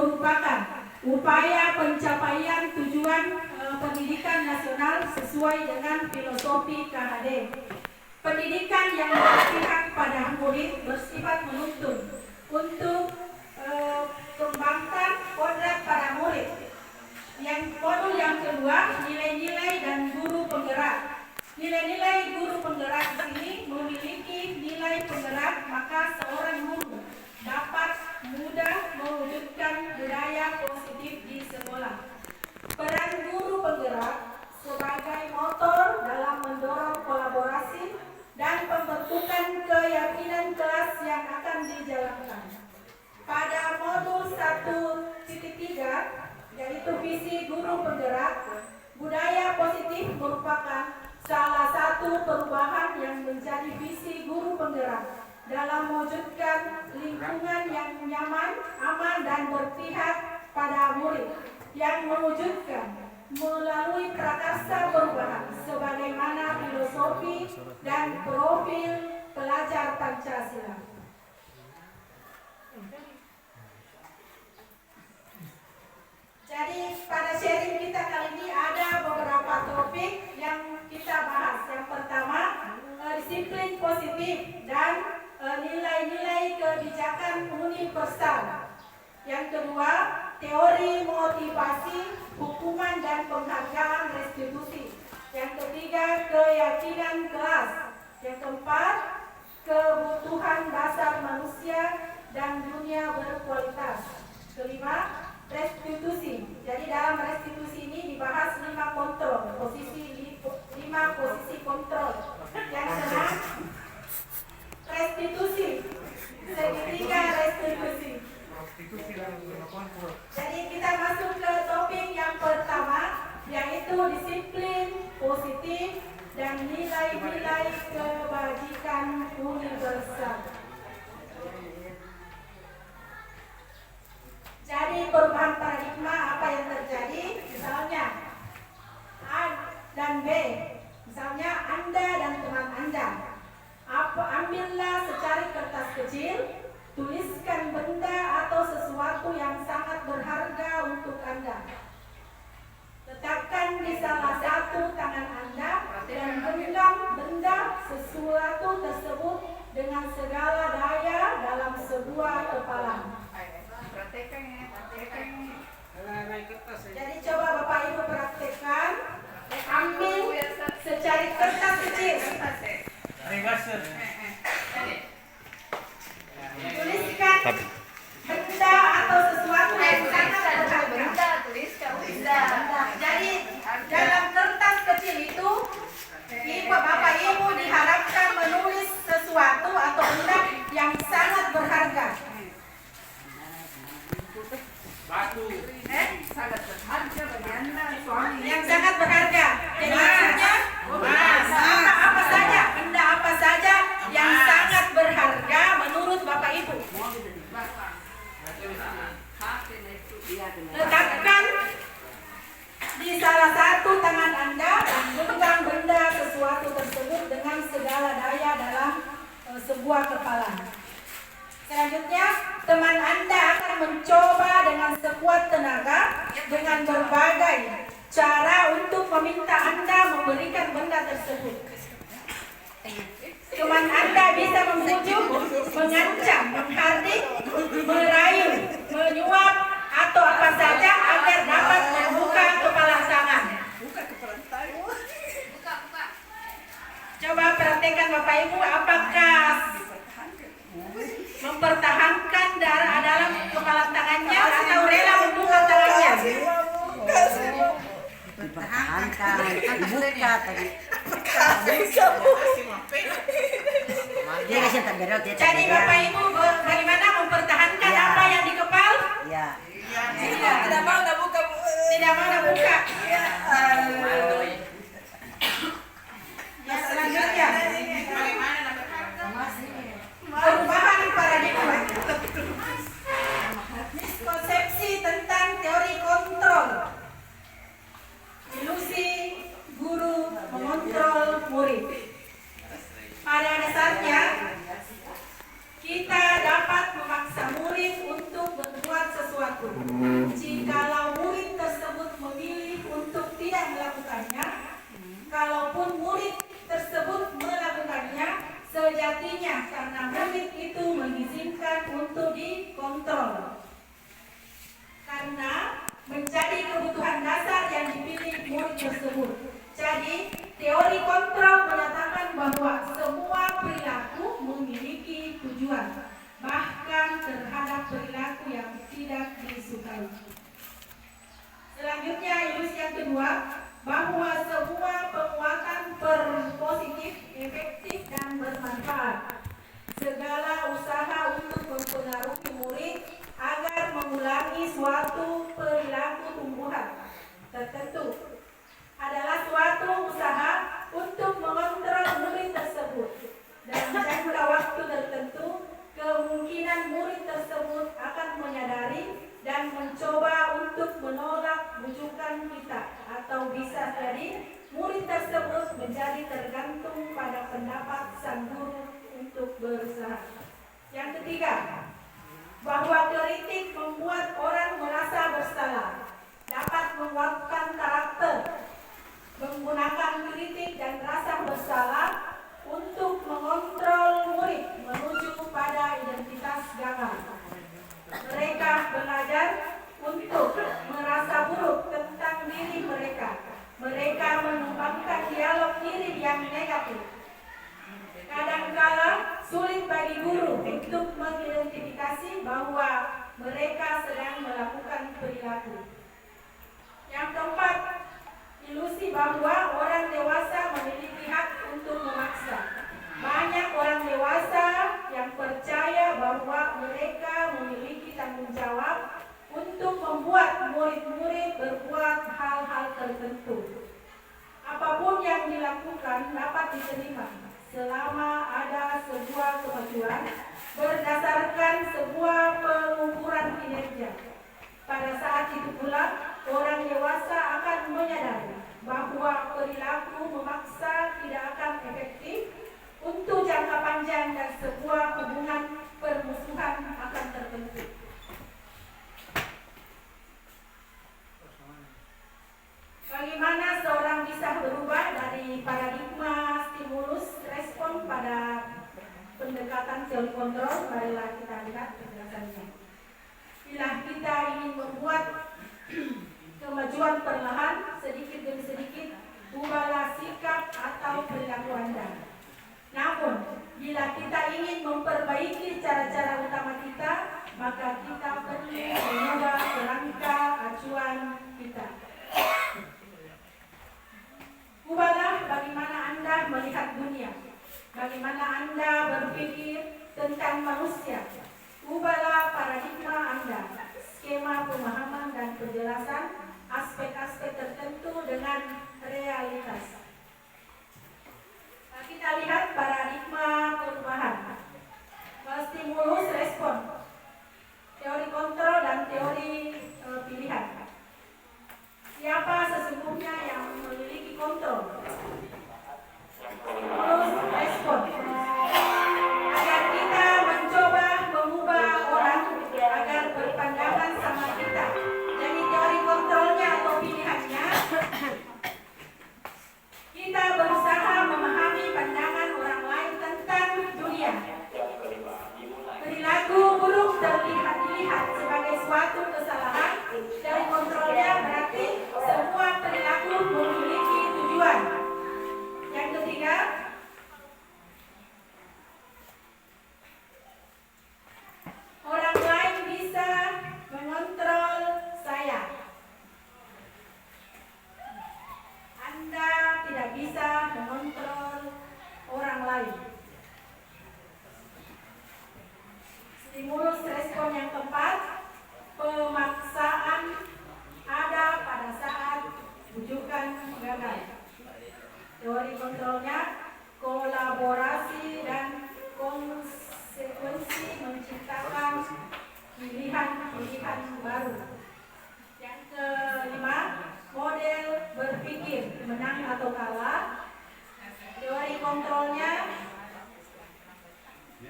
merupakan upaya pencapaian tujuan pendidikan nasional sesuai dengan filosofi KHD. Pendidikan yang berpihak pada murid bersifat menuntun untuk kembangkan kodrat para murid. Modul yang kedua, nilai-nilai dan guru penggerak. Nilai-nilai guru penggerak ini memiliki nilai penggerak, maka seorang guru dapat mudah mewujudkan budaya positif di sekolah. Peran guru penggerak sebagai motor dalam mendorong kolaborasi dan pembentukan keyakinan kelas yang akan dijalankan. Pada modul 1.3, yaitu visi guru penggerak, budaya positif merupakan salah satu perubahan yang menjadi visi guru penggerak dalam mewujudkan lingkungan yang nyaman, aman, dan berpihak pada murid yang mewujudkan melalui prakarsa perubahan sebagaimana filosofi dan profil pelajar Pancasila. Jadi pada sharing kita kali ini ada beberapa topik yang kita bahas. Yang pertama, disiplin positif dan nilai-nilai kebijakan universal. Yang kedua, teori motivasi, hukuman dan penghargaan restitusi. Yang ketiga, keyakinan kelas. Yang keempat, kebutuhan dasar manusia dan dunia berkualitas. Kelima, restitusi. Jadi dalam restitusi ini dibahas 5 posisi kontrol. Yang keenam, restitusi. Segitiga restitusi. Jadi kita masuk ke topik yang pertama, yaitu disiplin positif dan nilai-nilai kebajikan universal. Jadi perubahan paradigma apa yang terjadi? Misalnya A dan B. Misalnya Anda dan teman Anda. Ambillah secari kertas kecil, tuliskan benda atau sesuatu yang sangat berharga untuk Anda. Letakkan di salah satu tangan Anda dan genggam benda sesuatu tersebut dengan segala daya dalam sebuah kepalan. Jadi coba Bapak Ibu praktekkan. Ambil secari kertas kecil. Tuliskan benda atau sesuatu yang sangat berharga. Jadi dalam kertas kecil itu Bapak Ibu diharapkan menulis sesuatu atau benda yang sangat berharga. Yang sangat berharga. Jadi maksudnya apa saja, benda apa saja yang sangat berharga menurut Bapak Ibu. Letakkan di salah satu tangan Anda dan genggam benda sesuatu tersebut dengan segala daya dalam sebuah kepalan. Selanjutnya, teman Anda akan mencoba dengan sekuat tenaga dengan berbagai cara untuk meminta Anda memberikan benda tersebut. Teman Anda bisa membujuk, mengancam, menghardik, merayu, menyuap, atau apa saja agar dapat membuka kepala tangan. Coba perhatikan Bapak Ibu, apakah mempertahankan darah dalam kepala tangannya atau rela membuka tangannya? Dipertahankan, dibuka tadi. Jadi Bapak Ibu bagaimana mempertahankan ya. Apa yang di kepala? Ya. Tidak mau buka. Ya, selanjutnya perubahan paradigma. Miskonsepsi tentang teori kontrol. Ilusi guru mengontrol murid. Pada dasarnya kita Jikalau murid tersebut memilih untuk tidak melakukannya, kalaupun murid tersebut melakukannya, sejatinya karena murid itu mengizinkan untuk dikontrol. Karena menjadi kebutuhan dasar yang dipilih murid tersebut. Jadi, teori kontrol menyatakan bahwa semua perilaku memiliki tujuan, bahkan terhadap perilaku yang tidak disukai. Selanjutnya, ilusi yang kedua, bahwa semua penguatan positif, efektif, dan bermanfaat. Segala usaha untuk mempengaruhi murid agar mengulangi suatu perilaku tumbuhan tertentu adalah suatu usaha untuk mengontrol murid tersebut. Dalam jangka waktu tertentu, kemungkinan murid tersebut akan menyadari dan mencoba untuk menolak bujukan kita, atau bisa jadi murid tersebut menjadi tergantung pada pendapat sang guru untuk berusaha. Yang ketiga, bahwa kritik membuat orang merasa bersalah, dapat menguatkan karakter. Menggunakan kritik dan rasa bersalah untuk mengontrol murid menuju pada identitas gagal. Mereka belajar untuk merasa buruk tentang diri mereka. Mereka mengembangkan dialog diri yang negatif. Kadangkala sulit bagi guru untuk mengidentifikasi bahwa mereka sedang melakukan perilaku. Yang keempat, ilusi bahwa orang dewasa memiliki hak untuk memaksa. Banyak orang dewasa yang percaya bahwa mereka memiliki tanggung jawab untuk membuat murid-murid berbuat hal-hal tertentu. Apapun yang dilakukan dapat diterima selama ada sebuah kemajuan berdasarkan sebuah pengukuran kinerja. Pada saat itu pula, orang dewasa akan menyadari bahwa perilaku memaksa tidak akan efektif untuk jangka panjang dan sebuah hubungan permusuhan akan terbentuk. Bagaimana seorang bisa berubah dari paradigma stimulus respon pada pendekatan teori kontrol? Marilah kita lihat penjelasannya. Bila kita ingin membuat kemajuan perlahan, sedikit demi sedikit, ubahlah sikap atau perilaku Anda. Namun, bila kita ingin memperbaiki cara-cara utama kita, maka kita perlu mengubah kerangka acuan kita. Ubahlah bagaimana Anda melihat dunia, bagaimana Anda berpikir tentang manusia. Ubahlah paradigma Anda, skema pemahaman dan penjelasan aspek-aspek tertentu dengan realitas. Nah, kita lihat paradigma perubahan, stimulus respon, teori kontrol dan teori pilihan. Siapa sesungguhnya yang memiliki kontrol? Stimulus respon. Agar kita mencoba mengubah orang agar berpandangan sama kita. Jadi teori kontrolnya atau pilihannya, kita berusaha memahami pandangan orang lain tentang dunia. Perilaku buruk dilihat sebagai suatu kesalahan. Dari kontrolnya berarti semua perilaku memiliki tujuan. Yang ketiga, orang lain bisa mengontrol saya. Anda tidak bisa mengontrol orang lain. Stimulus respon yang keempat, pemaksaan ada pada saat bujukan gagal. Teori kontrolnya, kolaborasi dan konsekuensi menciptakan pilihan-pilihan baru. Yang kelima, model berpikir menang atau kalah. Teori kontrolnya,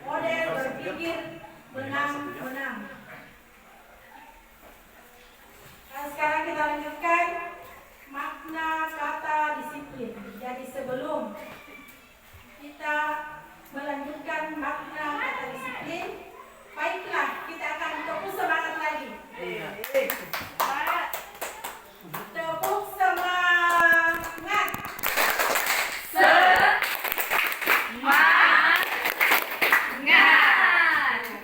model berpikir menang-menang. sebelum kita melanjutkan makna kata disiplin, baiklah kita akan tepuk semangat lagi. Tepuk semangat.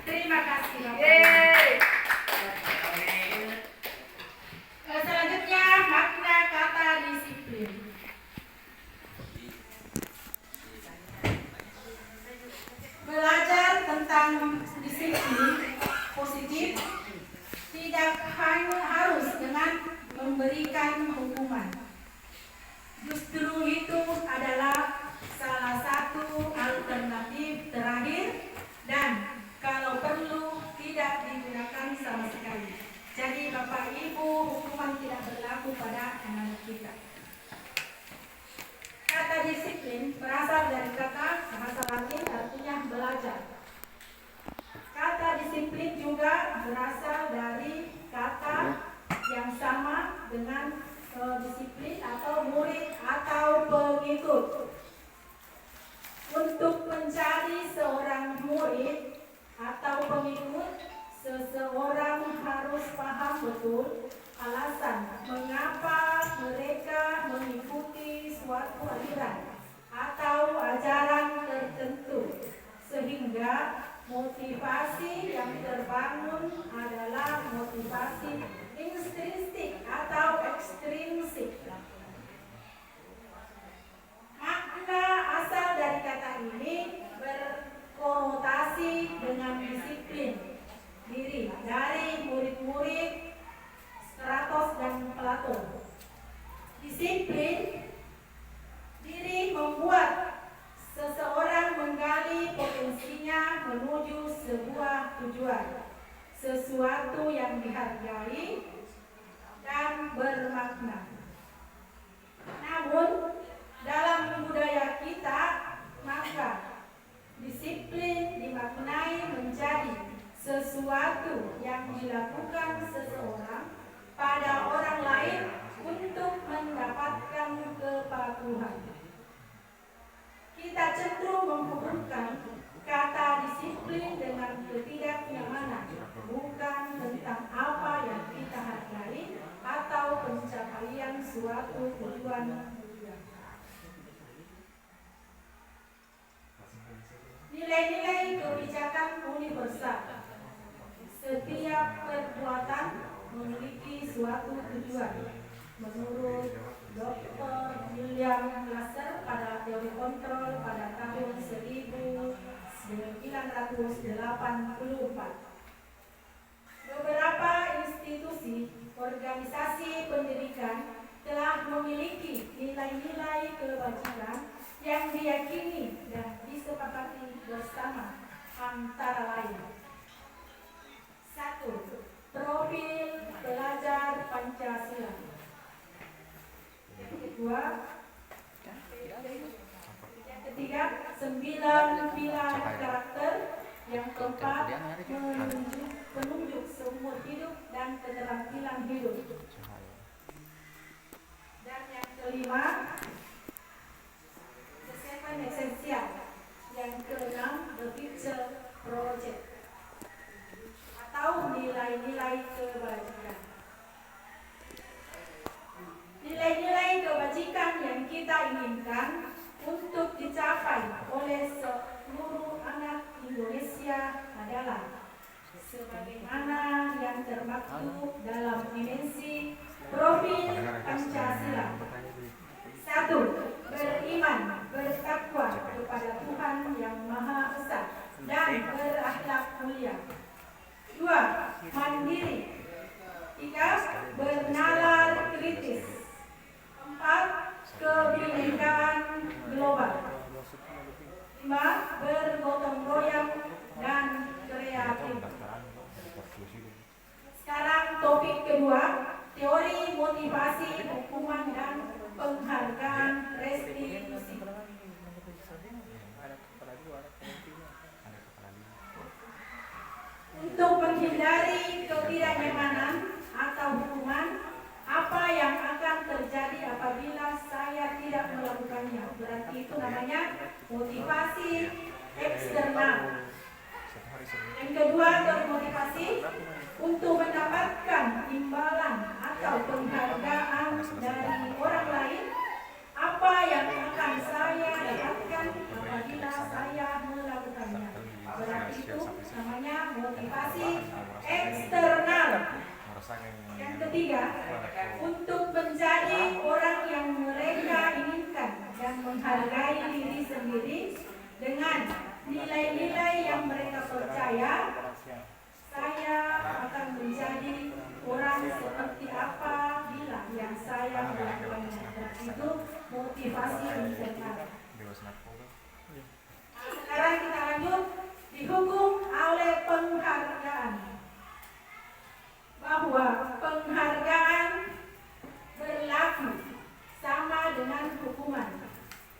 Terima kasih Bapak. Selanjutnya makna kata disiplin. Belajar tentang disiplin positif tidak hanya harus dengan memberikan hukuman. Justru itu adalah salah satu alternatif terakhir dan kalau perlu tidak digunakan sama sekali. Jadi Bapak Ibu, hukuman tidak berlaku pada anak kita. Kata disiplin berasal dari kata bahasa Latin artinya belajar. Kata disiplin juga berasal dari kata yang sama dengan disiplin atau murid atau pengikut. Untuk menjadi seorang murid atau pengikut, seseorang harus paham betul alasan mengapa mereka mengikuti suatu aliran atau ajaran tertentu, sehingga motivasi yang terbangun adalah motivasi intrinsik atau ekstrinsik. Makna asal dari kata ini berkonotasi dengan disiplin diri dari murid-murid Stratos dan Plato. Disiplin diri membuat seseorang menggali potensinya menuju sebuah tujuan, sesuatu yang dihargai dan bermakna. Namun, dalam budaya kita, maka disiplin dimaknai menjadi sesuatu yang dilakukan seseorang pada orang lain untuk mendapatkan kepatuhan. Kita cenderung menghubungkan kata disiplin dengan ketidaknyamanan, bukan tentang apa yang kita hargai atau pencapaian suatu tujuan. Nilai-nilai kebijakan universal. Setiap perbuatan memiliki suatu tujuan. Menurut Dr. William Glasser pada teori kontrol pada tahun 1984. Beberapa institusi organisasi pendidikan telah memiliki nilai-nilai kebajikan yang diyakini dan disepakati bersama, antara lain: 1. Profil pelajar Pancasila. Yang kedua, yang ketiga, 9 pilar karakter. Yang keempat, penunjuk seumur hidup dan keterampilan hidup. Dan yang kelima, the 7 essential. Yang keenam, the future project atau nilai-nilai kebajikan. Nilai-nilai kebajikan yang kita inginkan untuk dicapai oleh seluruh anak Indonesia adalah sebagaimana yang termaktub dalam dimensi profil Pancasila. 1. Beriman, bertakwa kepada Tuhan yang Maha Esa dan berakhlak mulia. 2. Mandiri. 3. Bernalar kritis. 4. Kebinekaan global. 5. Bergotong royong dan kreatif. Sekarang topik kedua, teori motivasi, hukuman dan penghargaan restitusi. Untuk menghindari ketidaknyamanan atau hukuman, apa yang akan terjadi apabila saya tidak melakukannya? Berarti Yang kedua, termotivasi untuk mendapatkan imbalan atau penghargaan dari orang lain. Apa yang akan saya dapatkan apabila saya melakukannya? Berarti itu namanya motivasi eksternal. Yang ketiga, untuk menjadi orang yang mereka inginkan dan menghargai diri sendiri dengan nilai-nilai yang mereka percaya. Saya akan menjadi orang seperti apa bila yang saya melakukannya. Itu motivasi internal. Sekarang kita lanjut, dihukum oleh penghargaan. Bahwa penghargaan berlaku sama dengan hukuman.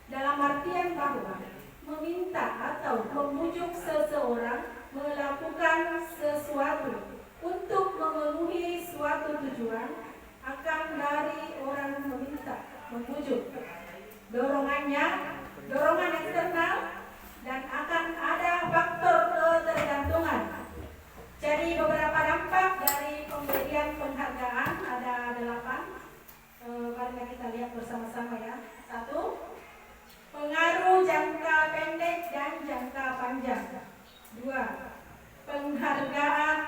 Dalam artian bahwa meminta atau memujuk seseorang melakukan sesuatu untuk memenuhi suatu tujuan akan dari orang meminta, memujuk. Dorongan eksternal, dan akan ada faktor ketergantungan. Jadi beberapa dampak dari pemberian penghargaan ada 8. Mari kita lihat bersama-sama ya. 1. Pengaruh jangka pendek dan jangka panjang. 2. Penghargaan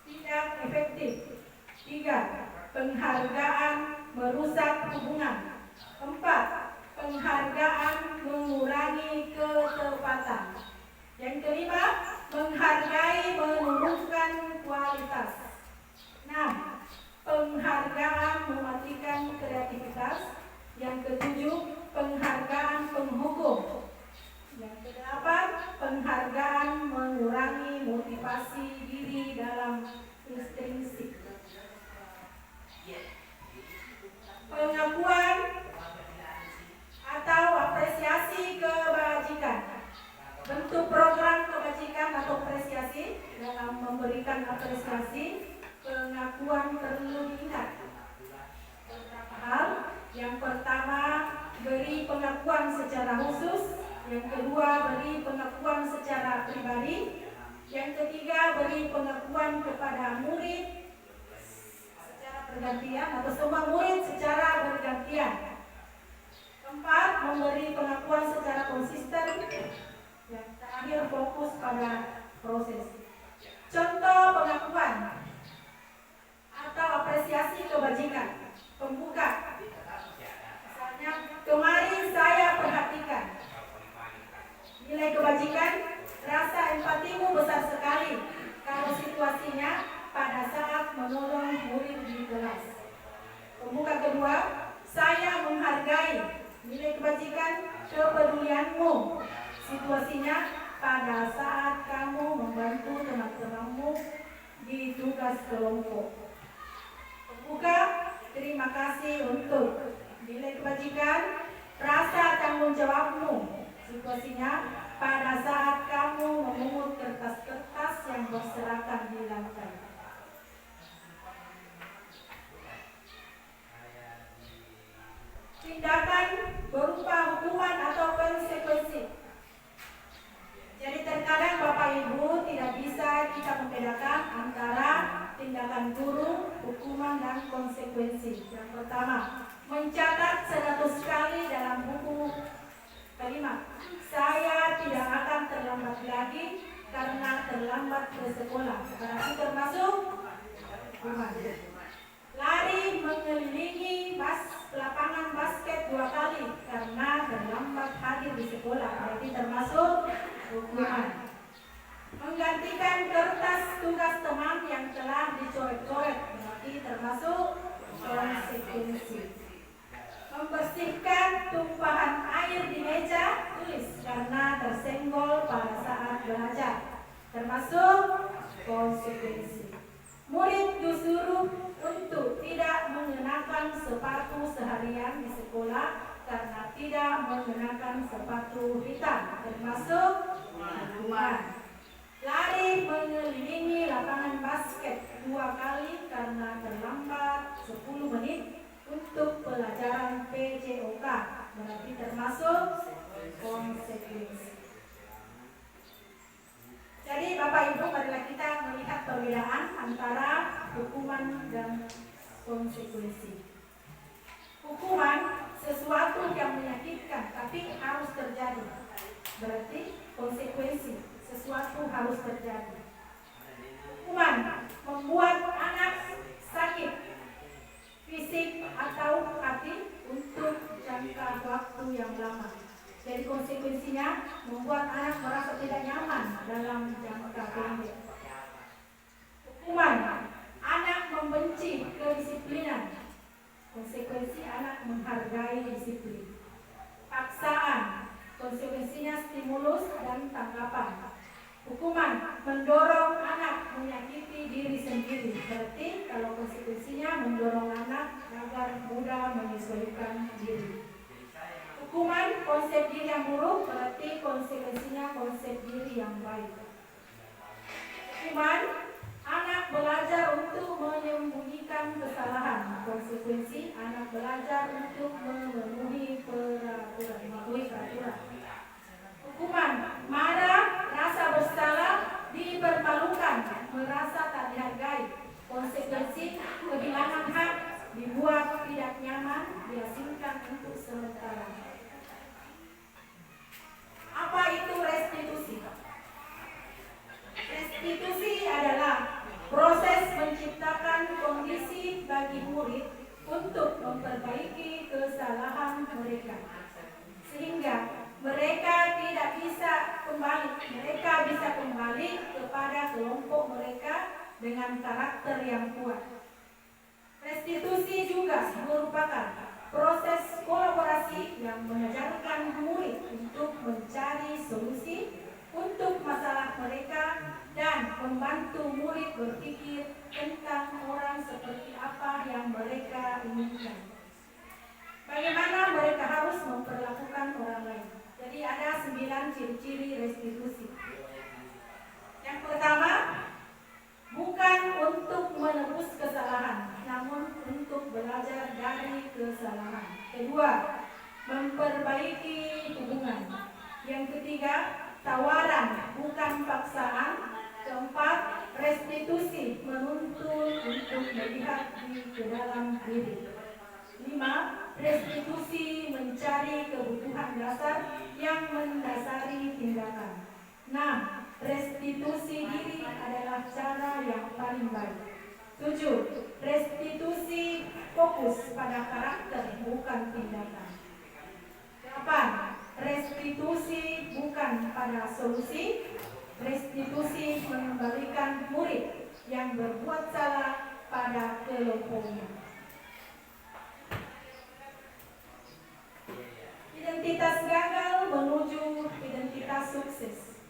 tidak efektif. 3. Penghargaan merusak hubungan. 4. Penghargaan mengurangi ketepatan. Yang kelima, menghargai menurunkan kualitas. 6. Penghargaan mematikan kreativitas. Yang ketujuh, penghargaan penghukum. Yang kedelapan, penghargaan mengurangi motivasi diri dalam intrinsik. Pengakuan atau apresiasi kebajikan. Bentuk program kebajikan atau apresiasi. Dalam memberikan apresiasi, pengakuan perlu diingat beberapa hal. Yang pertama, beri pengakuan secara khusus. Yang kedua, beri pengakuan secara pribadi. Yang ketiga, beri pengakuan kepada murid secara bergantian atau semua murid secara bergantian. Keempat, memberi pengakuan secara konsisten. Yang terakhir, fokus pada proses. Contoh pengakuan atau apresiasi kebajikan. Pembuka. Misalnya, kemarin saya perhatikan. Nilai kebajikan, rasa empatimu besar sekali kalau situasinya pada saat menolong murid di kelas. Pembuka kedua, saya menghargai. Nilai kebajikan, kepedulianmu. Situasinya pada saat kamu membantu teman-temanmu di tugas kelompok. Pembuka, terima kasih untuk. Nilai kebajikan, rasa tanggung jawabmu. Situasinya pada saat kamu memungut kertas-kertas yang berserakan di lantai. Tindakan berupa hukuman atau konsekuensi. Jadi terkadang Bapak Ibu tidak bisa kita membedakan antara tindakan guru, hukuman, dan konsekuensi. Yang pertama, mencatat 100 kali dalam buku kalimat. Saya tidak akan terlambat lagi karena terlambat ke sekolah. Berarti termasuk hukuman. Lari mengelilingi lapangan basket 2 kali karena terlambat hadir di sekolah. Berarti termasuk hukuman. Menggantikan kertas tugas teman yang telah dicoret-coret. Berarti termasuk konsekuensi. Membersihkan tumpahan air di meja tulis karena tersenggol pada saat belajar, termasuk konsekuensi. Murid disuruh untuk tidak mengenakan sepatu seharian di sekolah karena tidak mengenakan sepatu hitam, termasuk hukuman. Lari mengelilingi lapangan basket 2 kali karena terlambat 10 menit untuk pelajaran PJOK, berarti termasuk konsekuensi. perbedaan antara hukuman dan konsekuensi. Hukuman sesuatu yang menyakitkan tapi harus terjadi. Berarti konsekuensi sesuatu harus terjadi. Hukuman membuat anak sakit fisik atau hati untuk jangka waktu yang lama. Jadi konsekuensinya membuat anak merasa tidak nyaman dalam jangka pendek. Hukuman anak membenci kedisiplinan. Konsekuensi anak menghargai disiplin. Paksaan, konsekuensinya stimulus dan tanggapan. Hukuman mendorong anak menyakiti diri sendiri. Berarti kalau konsekuensinya mendorong anak agar mudah menyesuaikan diri. Hukuman konsep diri yang buruk, berarti konsekuensinya konsep diri yang baik. Hukuman anak belajar untuk menyembunyikan kesalahan. Konsekuensi anak belajar untuk memenuhi peraturan. Hukuman marah, rasa bersalah, dipermalukan, merasa tak dihargai. Konsekuensi kehilangan hak, dibuat tidak nyaman, diasingkan untuk sementara. Apa itu restitusi? Restitusi adalah proses menciptakan kondisi bagi murid untuk memperbaiki kesalahan mereka, sehingga mereka bisa kembali kepada kelompok mereka dengan karakter yang kuat. Restitusi juga merupakan proses kolaborasi yang mengajarkan murid untuk mencari solusi untuk masalah mereka dan membantu murid berpikir tentang orang seperti apa yang mereka inginkan. Bagaimana mereka harus memperlakukan orang lain. Jadi ada 9 ciri-ciri restitusi. Yang pertama, bukan untuk menebus kesalahan, namun untuk belajar dari kesalahan. Kedua, memperbaiki hubungan. Yang ketiga, tawaran bukan paksaan. Keempat, restitusi menuntun untuk melihat ke dalam diri. 5. Restitusi mencari kebutuhan dasar yang mendasari tindakan. 6. Restitusi diri adalah cara yang paling baik. 7. Restitusi fokus pada karakter bukan tindakan. 8. Restitusi bukan pada solusi. Restitusi mengembalikan murid yang berbuat salah pada kelompoknya. Identitas gagal menuju identitas sukses.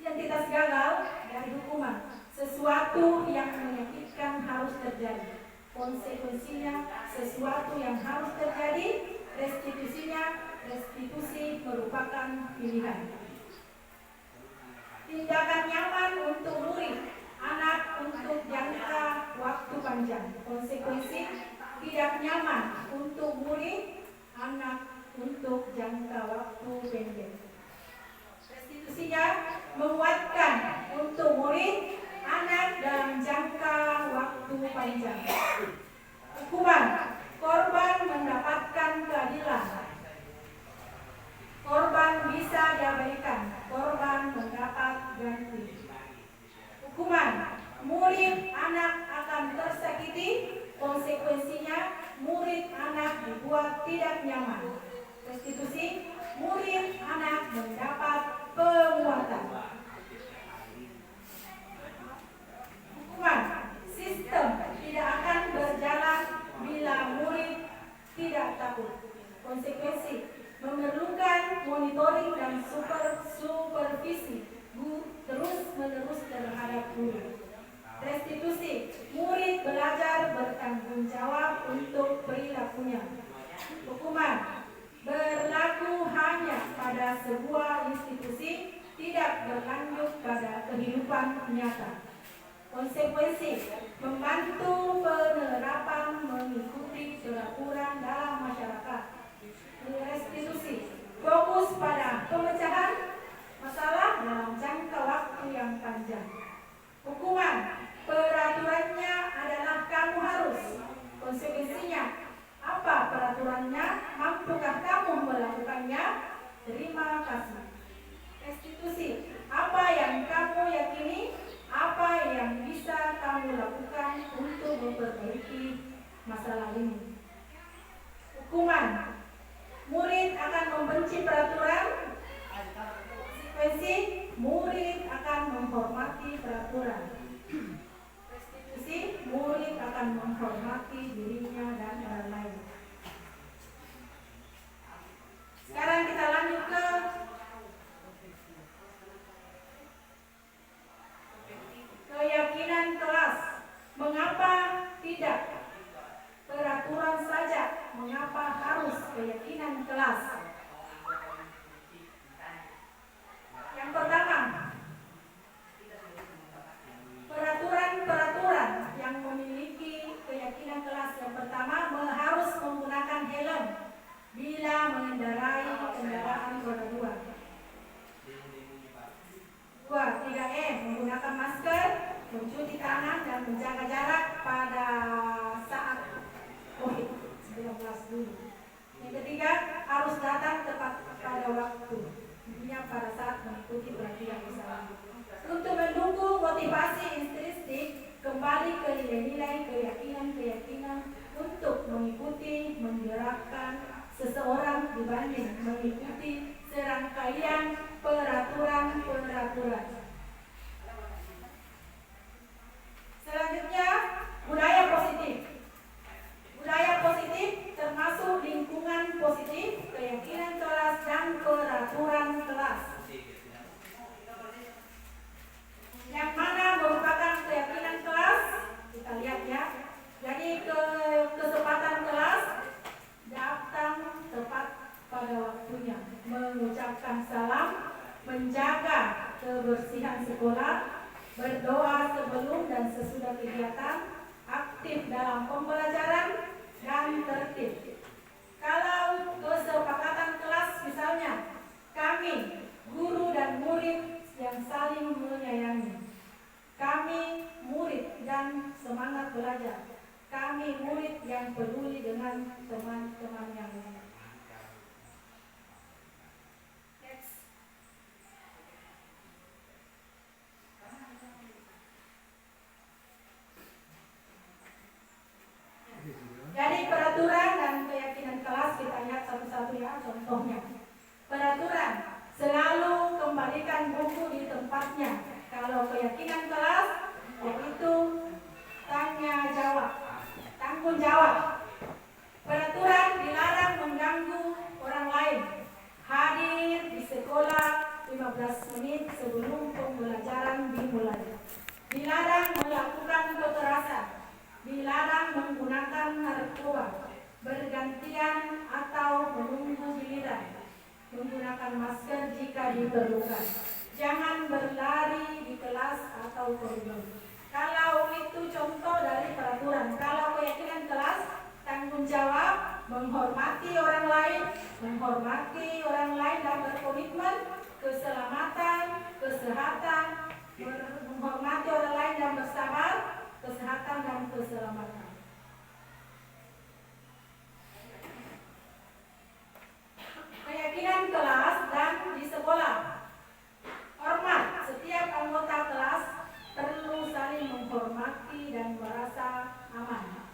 Identitas gagal dari hukuman, sesuatu yang menyakitkan harus terjadi. Konsekuensinya sesuatu yang harus terjadi. Restitusi merupakan pilihan. Tindakan nyaman untuk murid, anak untuk jangka waktu panjang. Konsekuensi tidak nyaman untuk murid, anak untuk jangka waktu pendek. Restitusinya menguatkan untuk murid, anak dalam jangka waktu panjang. Hukuman, korban mendapatkan keadilan. Korban bisa diabaikan, korban mendapat ganti. Hukuman, murid anak akan tersakiti. Konsekuensinya murid anak dibuat tidak nyaman. Restitusi, murid anak mendapat penguatan. Hukuman, sistem tidak akan berjalan bila murid tidak takut. Konsekuensi, memerlukan monitoring dan supervisi terus-menerus terhadap guru. Restitusi, murid belajar bertanggung jawab untuk perilakunya. Hukuman, berlaku hanya pada sebuah institusi, tidak berlanjut pada kehidupan nyata. Konsekuensi, membantu penerapan mengikuti peraturan dalam masyarakat. Restitusi, fokus pada pemecahan masalah dalam jangka waktu yang panjang. memperbaiki masalah ini. Hukuman, murid akan membenci peraturan. Konsekuensi, murid akan menghormati peraturan. Restitusi, murid akan menghormati dirinya dan orang lain. Sekarang kita lanjut ke keyakinan kelas. Mengapa tidak peraturan saja? Mengapa harus keyakinan kelas? Yang pertama, peraturan-peraturan yang memiliki keyakinan kelas. Yang pertama, harus menggunakan helm bila mengendarai kendaraan roda 2. 3M, menggunakan masker, mencuci tangan dan menjaga jarak pada saat COVID-19 dulu. Yang ketiga, harus datang tepat pada waktu, intinya pada saat mengikuti pelatihan usaha. Untuk mendukung motivasi intrinsik, kembali ke nilai-nilai keyakinan-keyakinan untuk mengikuti, menggerakkan seseorang dibanding mengikuti serangkaian peraturan-peraturan. Selanjutnya, budaya positif. Budaya positif termasuk lingkungan positif, keyakinan kelas, dan peraturan kelas. Yang mana merupakan keyakinan kelas? Kita lihat ya. Jadi kesempatan kelas, datang tepat pada waktunya, mengucapkan salam, menjaga kebersihan sekolah, berdoa sebelum dan sesudah kegiatan, aktif dalam pembelajaran, dan tertib. Kalau kesepakatan kelas misalnya, kami, guru dan murid yang saling menyayangi, kami murid dan semangat belajar, kami murid yang peduli dengan teman-teman yang lain. Jadi peraturan dan keyakinan kelas kita lihat satu-satu ya, contohnya. Peraturan, selalu kembalikan buku di tempatnya. Kalau keyakinan kelas, yaitu tanggung jawab. Peraturan, dilarang mengganggu orang lain. Hadir di sekolah 15 menit sebelum pembelajaran dimulai. Dilarang melakukan kekerasan. Dilarang menggunakan narkoba, bergantian atau menunggu giliran, menggunakan masker jika diperlukan, jangan berlari di kelas atau koridor. Kalau itu contoh dari peraturan. Kalau keyakinan kelas, tanggung jawab, menghormati orang lain dan berkomitmen, keselamatan, kesehatan, menghormati orang lain dan bersabar, kesehatan dan keselamatan. Keyakinan kelas dan di sekolah. Hormat, setiap anggota kelas perlu saling menghormati dan merasa aman.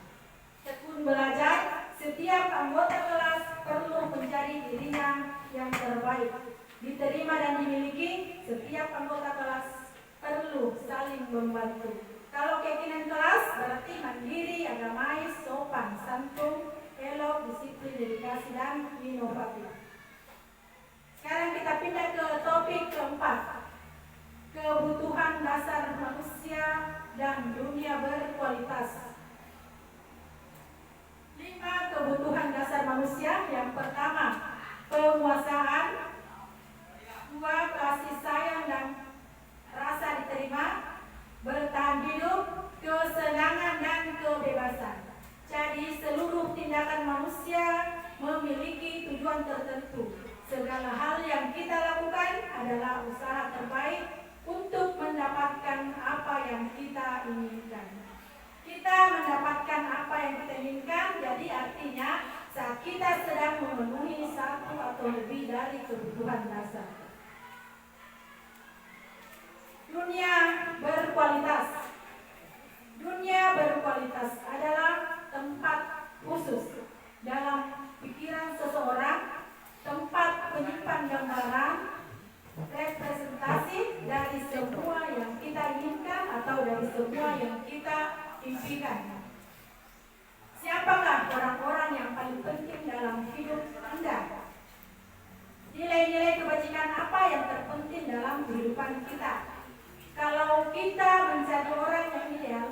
Tekun belajar, setiap anggota kelas perlu menjadi dirinya yang terbaik. Diterima dan dimiliki, setiap anggota kelas perlu saling membantu. Kalau keyakinan kelas berarti mandiri, agamais, sopan, santun, elok, disiplin, dedikasi, dan inovatif. Sekarang kita pindah ke topik keempat. Kebutuhan dasar manusia dan dunia berkualitas. 5 kebutuhan dasar manusia. Yang pertama, penguasaan. 2, kasih sayang dan rasa diterima. Bertahan hidup, kesenangan dan kebebasan. Jadi seluruh tindakan manusia memiliki tujuan tertentu. Segala hal yang kita lakukan adalah usaha terbaik untuk mendapatkan apa yang kita inginkan. Kita mendapatkan apa yang kita inginkan, jadi artinya saat kita sedang memenuhi satu atau lebih dari kebutuhan dasar. Dunia berkualitas. Dunia berkualitas. Ada perhatikan. Siapakah orang-orang yang paling penting dalam hidup Anda? Nilai-nilai kebajikan apa yang terpenting dalam kehidupan kita? Kalau kita menjadi orang yang ideal,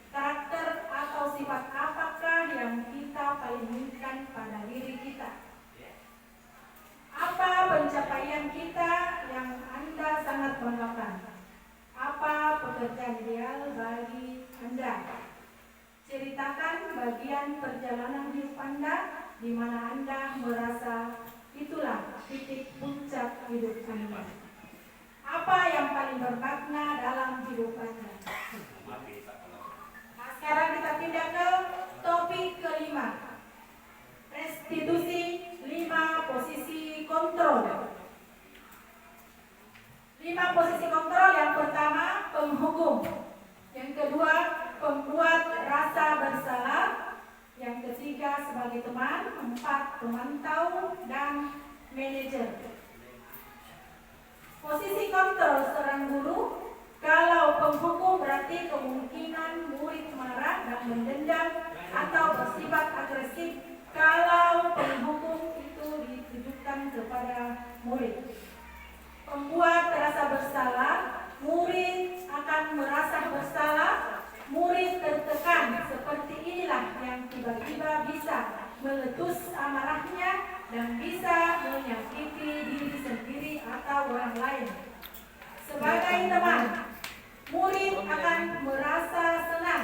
karakter atau sifat apakah yang kita paling inginkan pada diri kita? Apa pencapaian kita yang Anda sangat banggakan? Apa pekerjaan ideal bagi Anda? Ceritakan bagian perjalanan hidup Anda di mana Anda merasa itulah titik puncak hidup Anda. Apa yang paling bermakna dalam hidup Anda? Nah, sekarang kita pindah ke topik kelima. Restitusi 5 posisi kontrol. 5 posisi kontrol. Yang pertama, penghukum. Yang kedua, pembuat rasa bersalah. Yang ketiga, sebagai teman. 4, pemantau dan manajer. Posisi kontrol seorang guru. Kalau penghukum berarti kemungkinan murid marah dan mendendam atau bersifat agresif kalau penghukum itu ditujukan kepada murid. Pembuat rasa bersalah, murid akan merasa bersalah, murid tertekan. Seperti inilah yang tiba-tiba bisa meletus amarahnya dan bisa menyakiti diri sendiri atau orang lain. Sebagai teman, murid akan merasa senang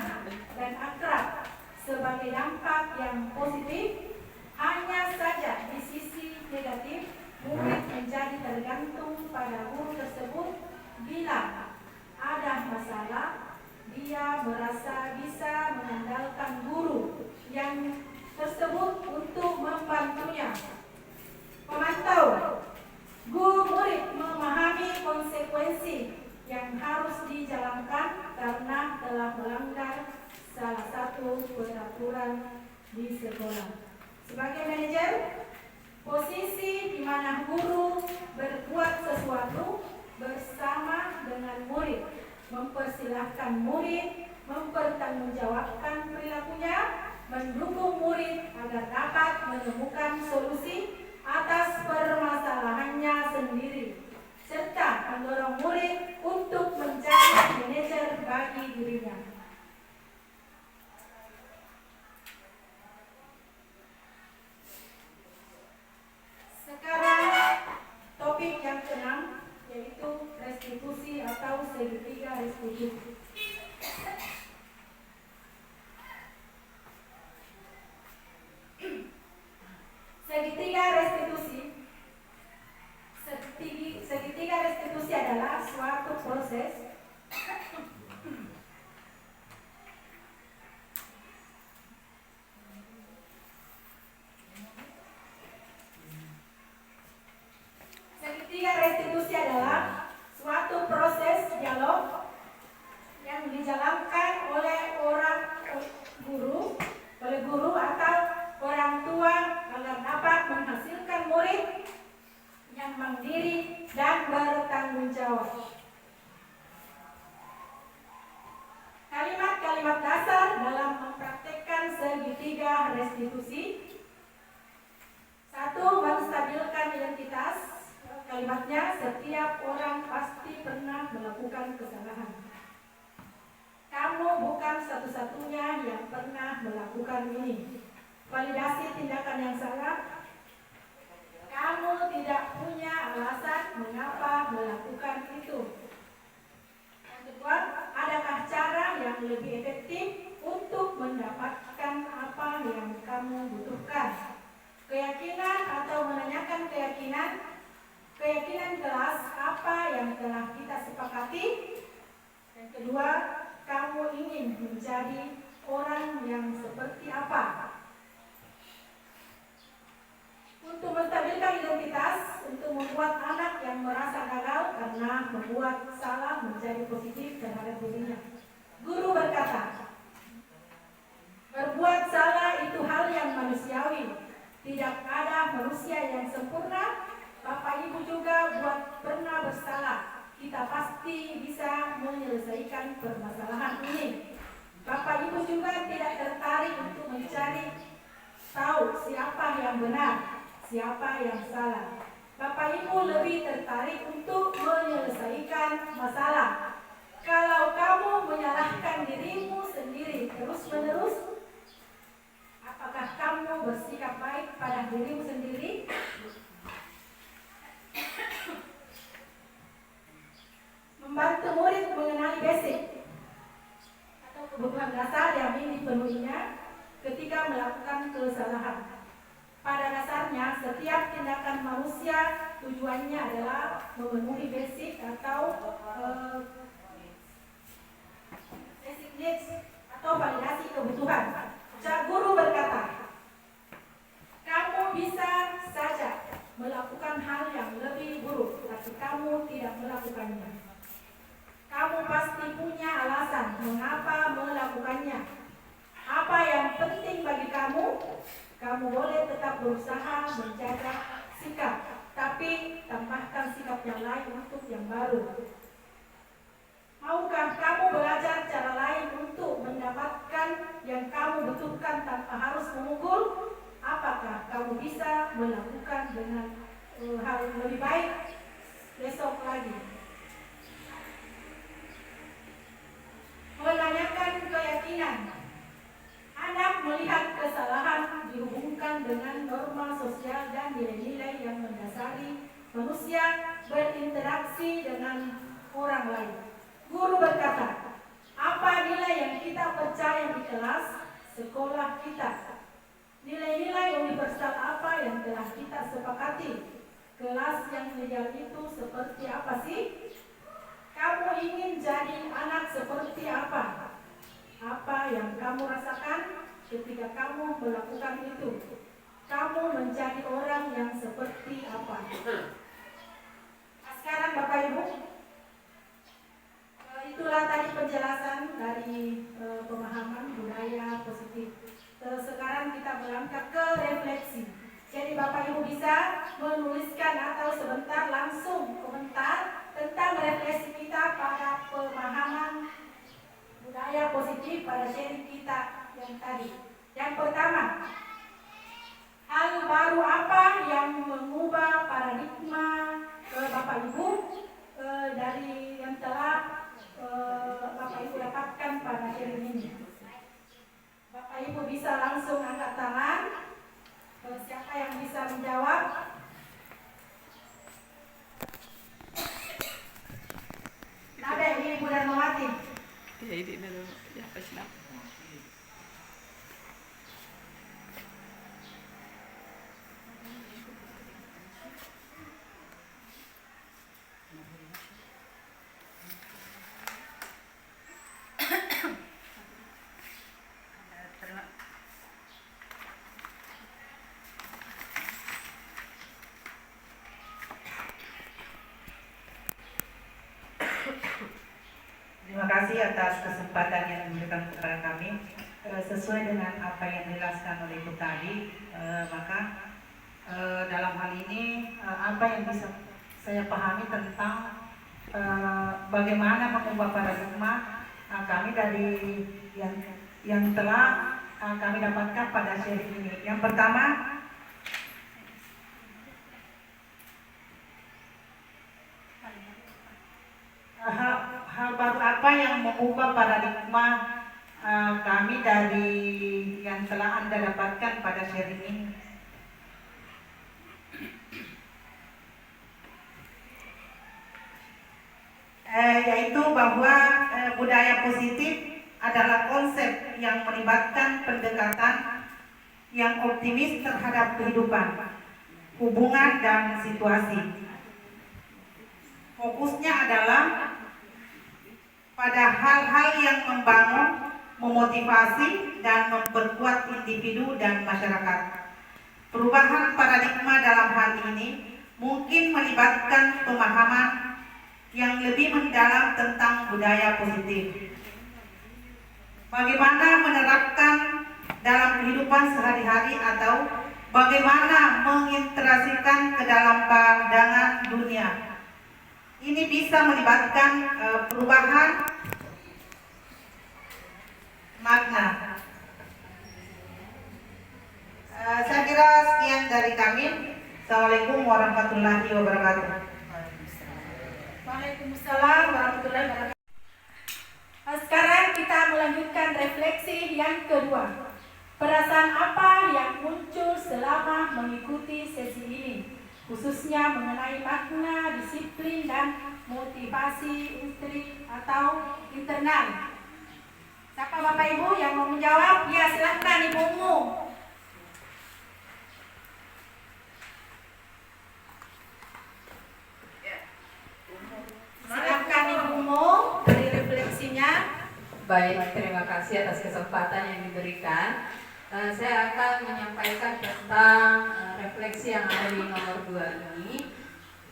dan akrab. Sebagai dampak yang positif, hanya saja di sisi negatif, murid menjadi tergantung pada guru tersebut. Bila ada masalah, dia merasa bisa mengandalkan guru yang tersebut untuk membantunya. Pemantau, guru murid memahami konsekuensi yang harus dijalankan karena telah melanggar salah satu peraturan di sekolah. Sebagai manajer, posisi di mana guru berbuat sesuatu bersama dengan murid, mempersilahkan murid mempertanggungjawabkan perilakunya, mendukung murid agar dapat menemukan solusi atas permasalahannya sendiri, serta mendorong murid untuk menjadi manajer bagi dirinya. Sekarang topik yang keenam, yaitu restitusi atau segitiga restitusi. Segitiga restitusi. Segitiga restitusi adalah suatu proses dialog yang dijalankan oleh guru atau orang tua agar dapat menghasilkan murid yang mandiri dan bertanggung jawab. Kalimat-kalimat dasar dalam mempraktekkan segitiga restitusi. 1. Menstabilkan identitas. Kalimatnya, setiap orang pasti pernah melakukan kesalahan. Kamu bukan satu-satunya yang pernah melakukan ini. Validasi tindakan yang salah. Kamu tidak punya alasan mengapa melakukan itu. Yang kedua, adakah cara yang lebih efektif untuk mendapatkan apa yang kamu butuhkan? Keyakinan atau menanyakan keyakinan kelas apa yang telah kita sepakati. Yang kedua, kamu ingin menjadi orang yang seperti apa? Untuk menstabilkan identitas, untuk membuat anak yang merasa gagal karena membuat salah menjadi positif terhadap dirinya. Guru berkata, berbuat salah itu hal yang manusiawi. Tidak ada manusia yang sempurna. Bapak Ibu juga pernah bersalah. Kita pasti bisa menyelesaikan permasalahan ini. Bapak Ibu juga tidak tertarik untuk mencari tahu siapa yang benar, siapa yang salah. Bapak Ibu lebih tertarik untuk menyelesaikan masalah. Kalau kamu menyalahkan dirimu sendiri terus-menerus, apakah kamu bersikap baik pada dirimu sendiri? Membantu murid mengenali basic atau kebutuhan dasar yang ingin dipenuhinya ketika melakukan kesalahan. Pada dasarnya, setiap tindakan manusia tujuannya adalah memenuhi basic atau basic needs atau validasi kebutuhan. Cak Guru berkata, kamu bisa saja melakukan hal yang lebih buruk, tapi kamu tidak melakukannya. Kamu pasti punya alasan mengapa melakukannya. Apa yang penting bagi kamu, kamu boleh tetap berusaha menjaga sikap, tapi tambahkan sikap yang lain untuk yang baru. Maukah kamu belajar cara lain untuk mendapatkan yang kamu butuhkan tanpa harus memukul? Apakah kamu bisa melakukan dengan hal yang lebih baik besok lagi? Menanyakan keyakinan. Anak melihat kesalahan dihubungkan dengan norma sosial dan nilai-nilai yang mendasari manusia berinteraksi dengan orang lain. Guru berkata, apa nilai yang kita percaya di kelas sekolah kita? Nilai-nilai universal apa yang telah kita sepakati? Kelas yang ideal itu seperti apa sih? Kamu ingin jadi anak seperti apa? Apa yang kamu rasakan ketika kamu melakukan itu? Kamu menjadi orang yang seperti apa? Nah, sekarang Bapak Ibu, itulah tadi penjelasan dari pemahaman budaya positif. Sekarang kita berangkat ke refleksi. Jadi Bapak Ibu bisa menuliskan atau sebentar langsung komentar tentang refleksi kita pada pemahaman budaya positif pada sharing kita yang tadi. Yang pertama, hal baru apa yang mengubah paradigma Bapak Ibu dari yang telah Bapak Ibu dapatkan pada sharing ini? Bapak Ibu bisa langsung angkat tangan. Siapa yang bisa menjawab? Nabe, Ibu Darmawati. Ya, ini dulu. Ya, Pak. Terima kasih atas kesempatan yang diberikan kepada kami. Sesuai dengan apa yang dijelaskan oleh Ibu tadi, maka dalam hal ini apa yang bisa saya pahami tentang bagaimana mengubah paradigma kami dari yang telah kami dapatkan pada sharing ini. Yang pertama, hal baru apa yang mengubah paradigma kami dari yang telah Anda dapatkan pada sharing ini? Yaitu bahwa budaya positif adalah konsep yang melibatkan pendekatan yang optimis terhadap kehidupan, hubungan, dan situasi. Fokusnya adalah pada hal-hal yang membangun, memotivasi, dan memperkuat individu dan masyarakat. Perubahan paradigma dalam hal ini mungkin melibatkan pemahaman yang lebih mendalam tentang budaya positif. Bagaimana menerapkan dalam kehidupan sehari-hari atau bagaimana mengintegrasikan ke dalam pandangan dunia. Ini bisa melibatkan perubahan makna. Saya kira sekian dari kami. Assalamualaikum warahmatullahi wabarakatuh. Waalaikumsalam warahmatullahi wabarakatuh. Sekarang kita melanjutkan refleksi yang kedua. Perasaan apa yang muncul selama mengikuti sesi ini, khususnya mengenai makna, disiplin, dan motivasi intrik atau internal. Siapa Bapak Ibu yang mau menjawab? Ya, silahkan Ibumu. Silahkan Ibumu dari refleksinya. Baik, terima kasih atas kesempatan yang diberikan. Saya akan menyampaikan tentang refleksi yang ada di nomor 2 ini.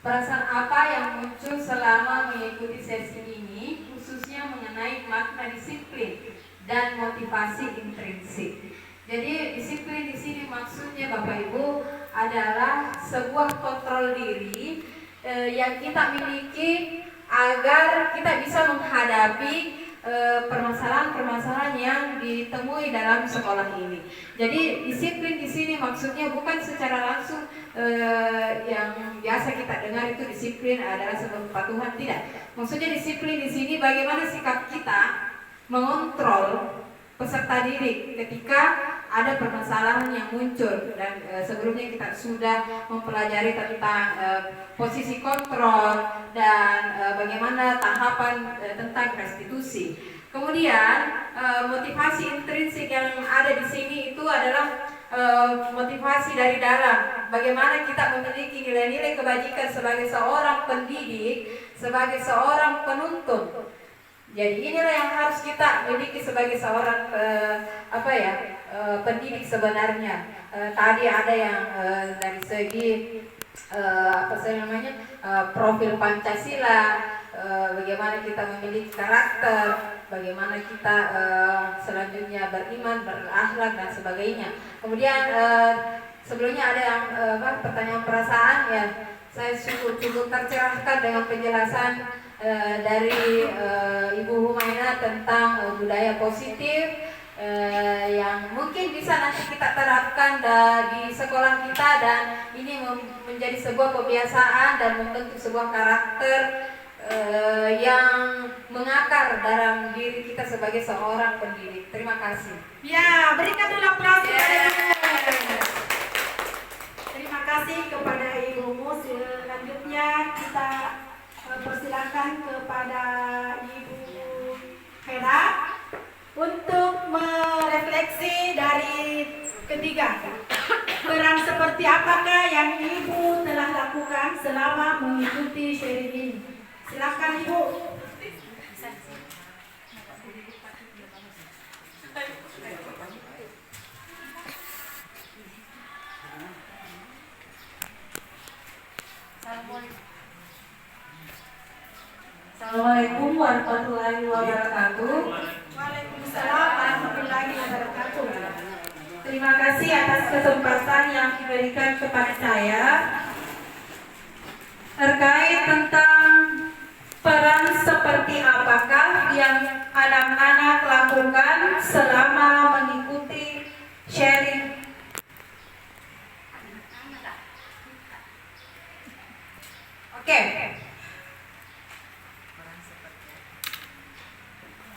Perasaan apa yang muncul selama mengikuti sesi ini, khususnya mengenai makna disiplin dan motivasi intrinsik. Jadi disiplin di sini maksudnya Bapak Ibu adalah sebuah kontrol diri yang kita miliki agar kita bisa menghadapi permasalahan-permasalahan yang ditemui dalam sekolah ini. Jadi disiplin di sini maksudnya bukan secara langsung yang biasa kita dengar itu disiplin adalah sebuah kepatuhan, tidak. Maksudnya disiplin di sini bagaimana sikap kita mengontrol peserta didik ketika ada permasalahan yang muncul, dan sebelumnya kita sudah mempelajari tentang posisi kontrol dan bagaimana tahapan tentang restitusi. Kemudian motivasi intrinsik yang ada di sini itu adalah motivasi dari dalam. Bagaimana kita memiliki nilai-nilai kebajikan sebagai seorang pendidik, sebagai seorang penuntun. Jadi inilah yang harus kita miliki sebagai seorang pendidik sebenarnya. Tadi ada yang dari segi profil Pancasila, bagaimana kita memiliki karakter, bagaimana kita selanjutnya beriman, berakhlak dan sebagainya. Kemudian sebelumnya ada yang pertanyaan perasaan, ya saya cukup tercerahkan dengan penjelasan dari Ibu Humaina tentang budaya positif yang mungkin bisa nanti kita terapkan di sekolah kita, dan ini menjadi sebuah kebiasaan dan membentuk sebuah karakter yang mengakar dalam diri kita sebagai seorang pendidik. Terima kasih. Ya, berikan dulu aplaus kepada Ibu. Terima kasih kepada Ibumu. Selanjutnya kita persilakan kepada Ibu Hera untuk merefleksi dari ketiga. Peran seperti apakah yang Ibu telah lakukan selama mengikuti sharing ini? Silakan Ibu. Assalamualaikum warahmatullahi wabarakatuh. Waalaikumsalam warahmatullahi wabarakatuh. Terima kasih atas kesempatan yang diberikan kepada saya terkait tentang peran seperti apakah yang anak-anak lakukan selama mengikuti sharing. Oke.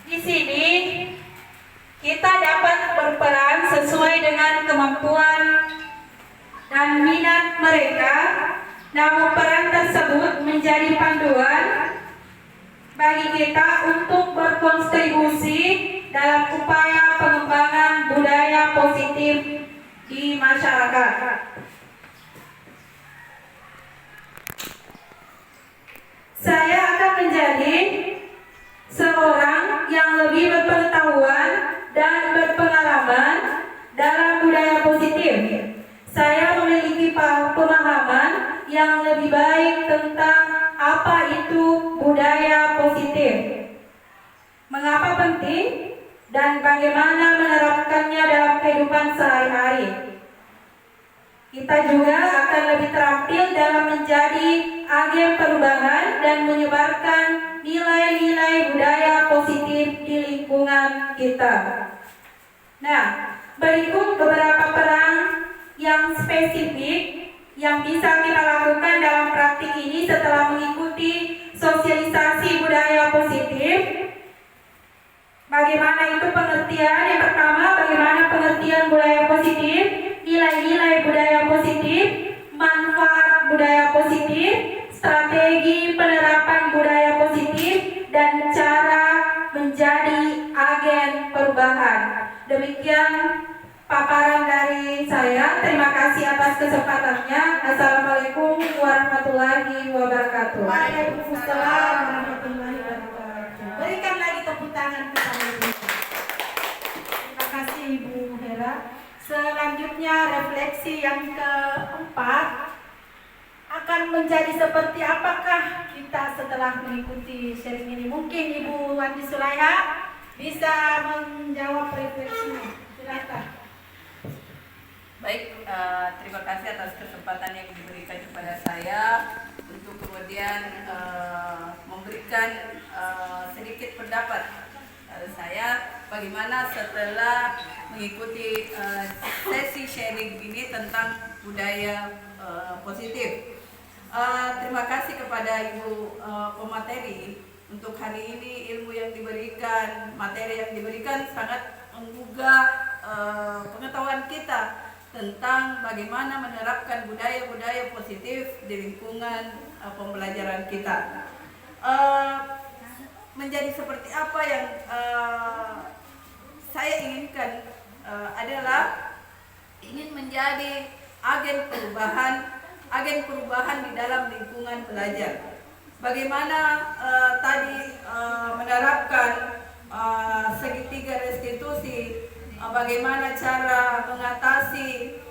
Di sini kita dapat berperan sesuai dengan kemampuan dan minat mereka, namun peran tersebut menjadi panduan bagi kita untuk berkontribusi dalam upaya pengembangan budaya positif di masyarakat. Saya akan menjadi seorang yang lebih berpengetahuan dan berpengalaman dalam budaya positif. Saya memiliki pemahaman yang lebih baik tentang apa itu budaya positif, mengapa penting, dan bagaimana menerapkannya dalam kehidupan sehari-hari. Kita juga akan lebih terampil dalam menjadi agen perubahan dan menyebarkan nilai-nilai budaya positif di lingkungan kita. Nah, berikut beberapa peran yang spesifik yang bisa kita lakukan dalam praktik ini setelah mengikuti sosialisasi budaya positif. Bagaimana itu pengertian? Yang pertama, bagaimana pengertian budaya positif, nilai-nilai budaya positif, manfaat budaya positif, strategi penerapan budaya positif, dan cara menjadi agen perubahan. Demikian paparan dari saya. Terima kasih atas kesempatannya. Assalamualaikum warahmatullahi wabarakatuh. Waalaikumsalam warahmatullahi wabarakatuh. Berikan lagi tepuk tangan kepada Ibu. Terima kasih Ibu Hera. Selanjutnya refleksi yang keempat akan menjadi seperti apakah kita setelah mengikuti sharing ini. Mungkin Ibu Wandi Sulaiha bisa menjawab refleksinya. Silakan. Baik, terima kasih atas kesempatan yang diberikan kepada saya untuk kemudian memberikan sedikit pendapat saya bagaimana setelah mengikuti sesi sharing ini tentang budaya positif. Terima kasih kepada Ibu pemateri untuk hari ini. Ilmu yang diberikan, materi yang diberikan sangat menggugah pengetahuan kita tentang bagaimana menerapkan budaya-budaya positif di lingkungan pembelajaran kita. Menjadi seperti apa yang saya inginkan adalah ingin menjadi agen perubahan di dalam lingkungan belajar. Bagaimana tadi menerapkan segitiga restitusi, bagaimana cara mengatasi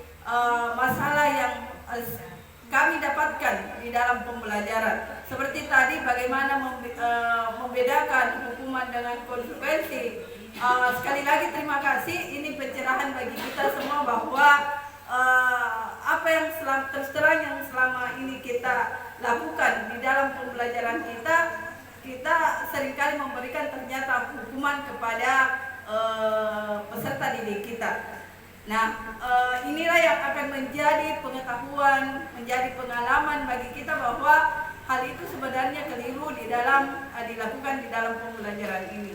masalah yang kami dapatkan di dalam pembelajaran. Seperti tadi bagaimana membedakan hukuman dengan konsekuensi. Sekali lagi terima kasih, ini pencerahan bagi kita semua bahwa apa yang terus terang yang selama ini kita lakukan di dalam pembelajaran kita seringkali memberikan ternyata hukuman kepada peserta didik kita. Nah, inilah yang akan menjadi pengetahuan, menjadi pengalaman bagi kita bahwa hal itu sebenarnya keliru di dalam dilakukan di dalam pembelajaran ini.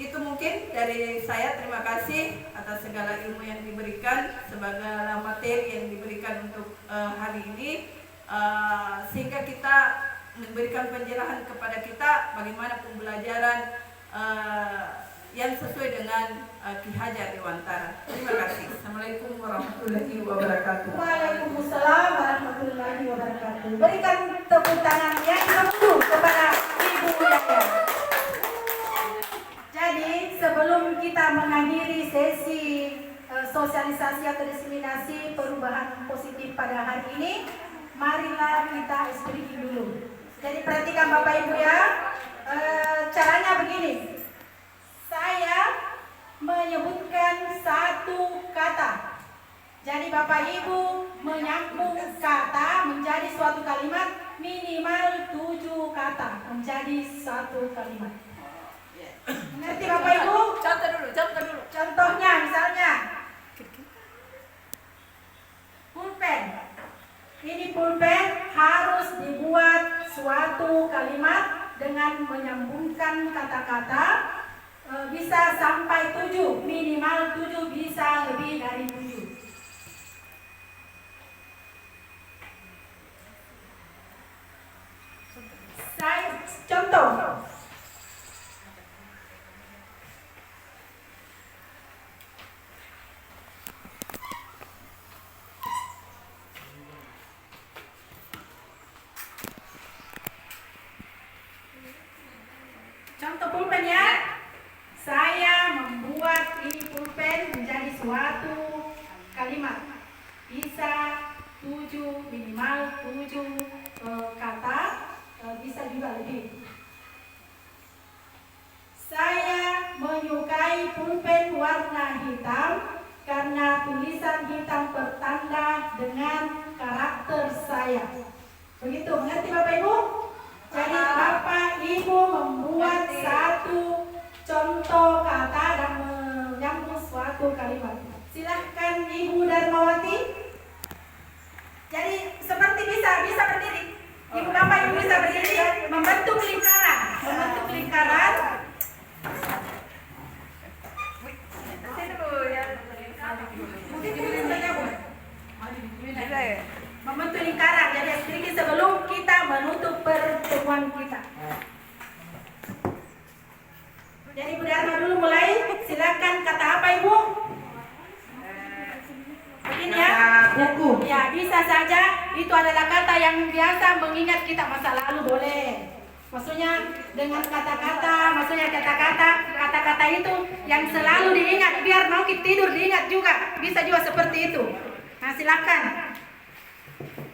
Itu mungkin dari saya. Terima kasih atas segala ilmu yang diberikan, segala materi yang diberikan untuk hari ini, sehingga kita memberikan penjelasan kepada kita bagaimana pembelajaran yang sesuai dengan Ki Hajar Dewantara. Terima kasih. Assalamualaikum warahmatullahi wabarakatuh. Waalaikumsalam warahmatullahi wabarakatuh. Berikan tepuk tangan yang satu kepada Ibu Yaya. Jadi sebelum kita mengakhiri sesi sosialisasi atau diseminasi perubahan positif pada hari ini, marilah kita speaking dulu. Jadi perhatikan Bapak Ibu ya, caranya begini. Saya menyebutkan satu kata. Jadi Bapak Ibu menyambung kata menjadi suatu kalimat, minimal 7 kata menjadi satu kalimat. Mengerti Bapak Ibu? Contoh dulu. Contohnya misalnya pulpen. Ini pulpen harus dibuat suatu kalimat dengan menyambungkan kata-kata, bisa sampai 7, minimal 7, bisa lebih dari 7. Saya contoh. Contoh pulpen ya. Saya membuat ini pulpen menjadi suatu kalimat. Bisa 7, minimal 7 kata, bisa juga lebih. Saya menyukai pulpen warna hitam karena tulisan hitam bertanda dengan karakter saya. Begitu, mengerti Bapak Ibu? Jadi Bapak Ibu membuat satu contoh kata dan menyambung suatu kalimat. Silahkan Ibu Darmawati. Jadi seperti bisa berdiri. Ibu Bapak Ibu bisa berdiri membentuk lingkaran. Membentuk lingkaran. Jadi sedikit sebelum kita menutup pertemuan kita. Jadi Bu Darma dulu mulai. Silakan kata apa Ibu? Begini ya. Buku. Ya bisa saja. Itu adalah kata yang biasa mengingat kita masa lalu boleh. Maksudnya dengan kata-kata, kata-kata itu yang selalu diingat biar mau kita tidur diingat juga. Bisa juga seperti itu. Nah silakan.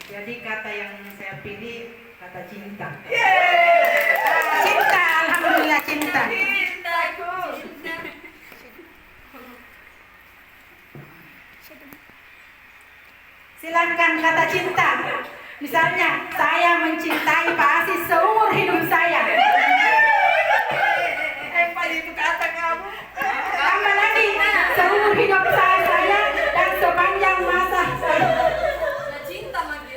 Jadi kata yang saya pilih kata cinta. Cinta, alhamdulillah cinta. Silakan kata cinta. Misalnya, saya mencintai Pak Asis seumur hidup saya. Itu kata kamu. Tambah lagi, seumur hidup saya dan sepanjang masa saya. Cinta lagi.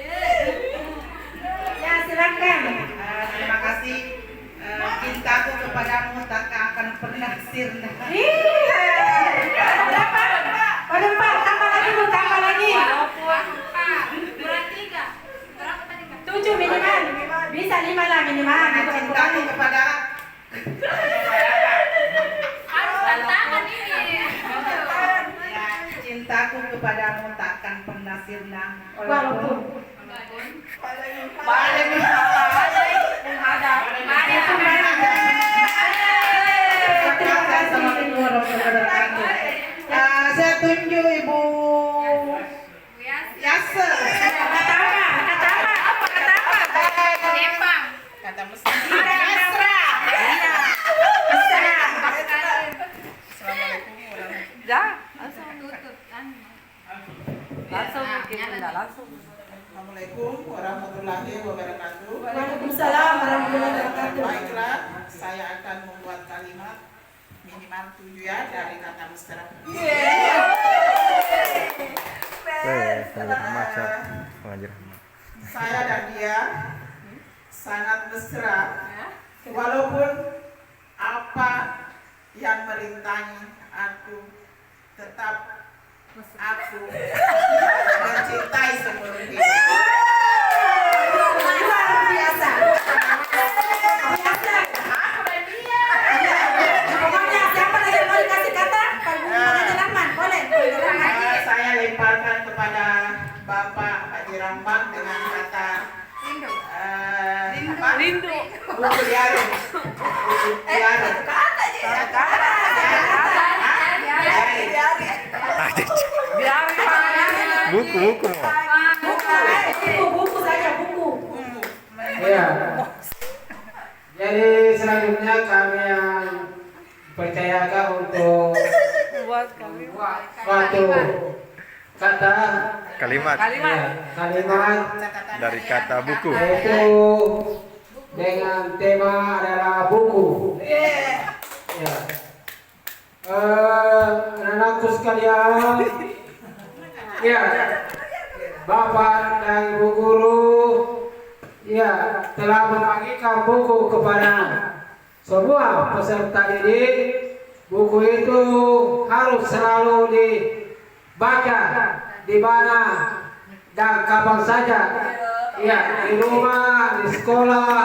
Ya silakan. Terima kasih. Cintaku kepadamu tak akan pernah sirna. Berapa? Udah 4, tambah lagi Bu, tambah lagi. 7 minimal. Bisa 5 lah minimal. Cintaku kepada cintaku kepadamu takkan pernah sirna Walaupun saya tunjuk Ibu Yase. kata apa? Kata mesra. Mesra. Iya. Mesra. Assalamualaikum warahmatullahi wabarakatuh. Waalaikumsalam warahmatullahi wabarakatuh. Baiklah, saya akan membuat kalimat minimal 7 ya dari kata mesra. Saya dan dia sangat mesra, walaupun apa yang merintangi aku, tetap aku mencintai seumur hidup. Luar biasa. Pokoknya siapa lagi yang mau dikasih kata? Kalau Haji Rahman, boleh. Saya lemparkan kepada Bapak Haji Rahman dengan kata Rindu. buku diari. Buku diari. Buku. Buku saja, buku. Ya. Jadi selanjutnya kami yang percayakan untuk suatu kata Kalimat ya, kalimat dari kata buku. yaitu dengan tema adalah buku. Ya. Anak-anakku sekalian, ya, Bapak dan Ibu Guru, ya, telah membagikan buku kepada semua peserta didik. Buku itu harus selalu dibaca di mana dan kapan saja, ya, di rumah, di sekolah,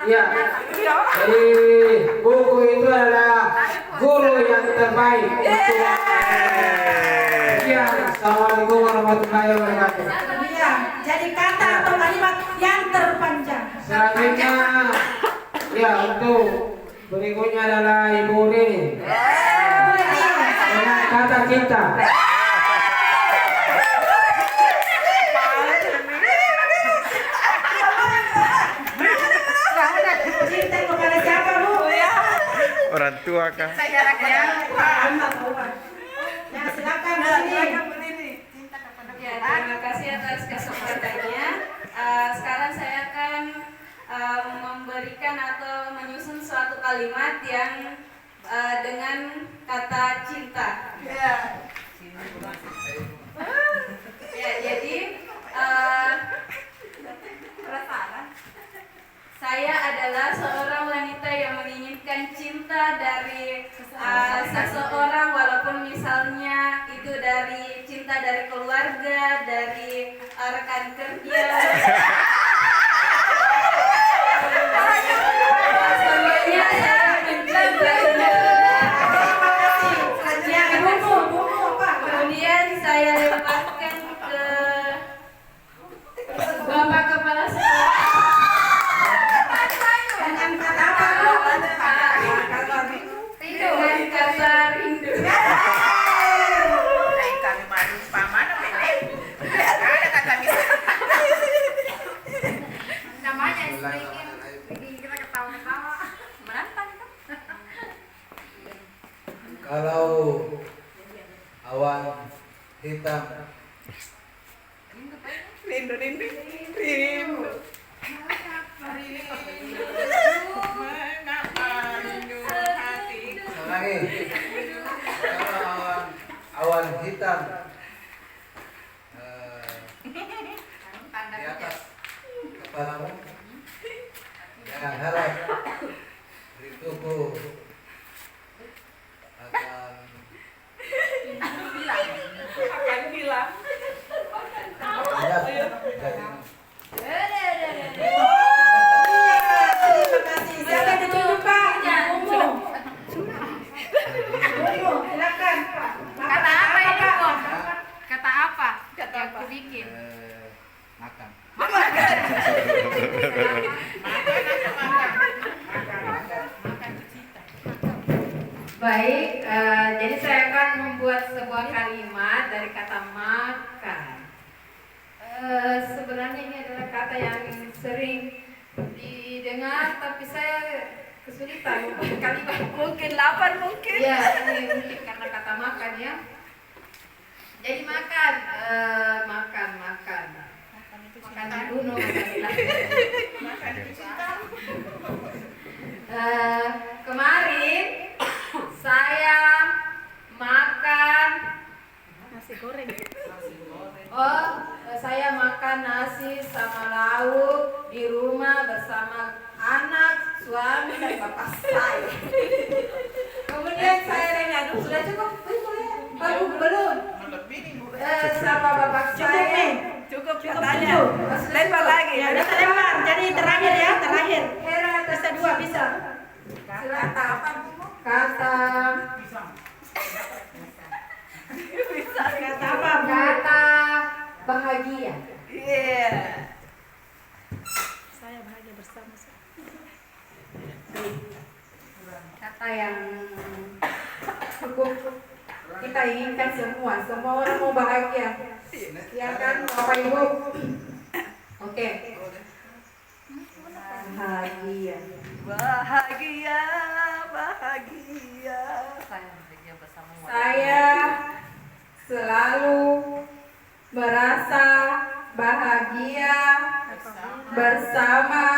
ya. Jadi buku itu adalah guru yang terbaik. Ya, assalamualaikum warahmatullahi wabarakatuh. Iya, jadi kata atau kalimat yang terpanjang. Selanjutnya, ya, untuk berikutnya adalah Ibu Rini dengan kata cinta. Cinta kepada siapa Bu? Orang tua kah? Ya silakan Bu Rini. Ya, terima kasih atas kesempatannya. Sekarang saya akan memberikan atau menyusun suatu kalimat yang dengan kata cinta. Ya, jadi saya adalah seorang wanita yang menginginkan cinta dari seseorang, walaupun misalnya itu dari cinta dari keluarga, dari rekan kerja. Semuanya saya mencintainya. Kemudian saya lemparkan ke Bapak Kepala Sekolah. Dengan kata apa? Dengan kata rindu. Kami malu paman apa ini? Ada kata bisa. Namanya sedikit kita ketawa-ketawa menantang kan? Kalau awan hitam Rindu. Mengapa rindu hatiku? lagi. Kalau awan hitam di atas kepalamu, jangan harap rinduku akan hilang. jadi Terima kasih. Siapa yang ditunjuk Pak? Umum, silakan. Kata apa ini, Om? Kata apa? Kata apa? Aku bikin. makan. Baik, jadi saya akan membuat sebuah kalimat dari kata makan. Sebenarnya ini adalah kata yang sering didengar, tapi saya kesulitan kalimat. Mungkin lapar mungkin. Ya, ini mungkin karena kata makan ya. Jadi makan dibunuh, makan dilahirkan. Kemarin saya makan nasi goreng. Oh, saya makan nasi sama lauk di rumah bersama anak, suami, dan bapak saya. Kemudian saya tanya, aduh sudah cukup? Belum. Sama bapak saya. Cukup katanya. Lempar lagi. Ya, bisa lempar. Jadi terakhir ya, terakhir. Hera, Bisa dua, bisa. kata apa? Kata Kata apa, Bu? kata bahagia. Iya. Saya bahagia bersama. Kata yang cukup kita inginkan semua orang mau bahagia. Ya kan, Bapak Ibu? Oke. Bahagia. Bahagia. Saya selalu merasa bahagia bersama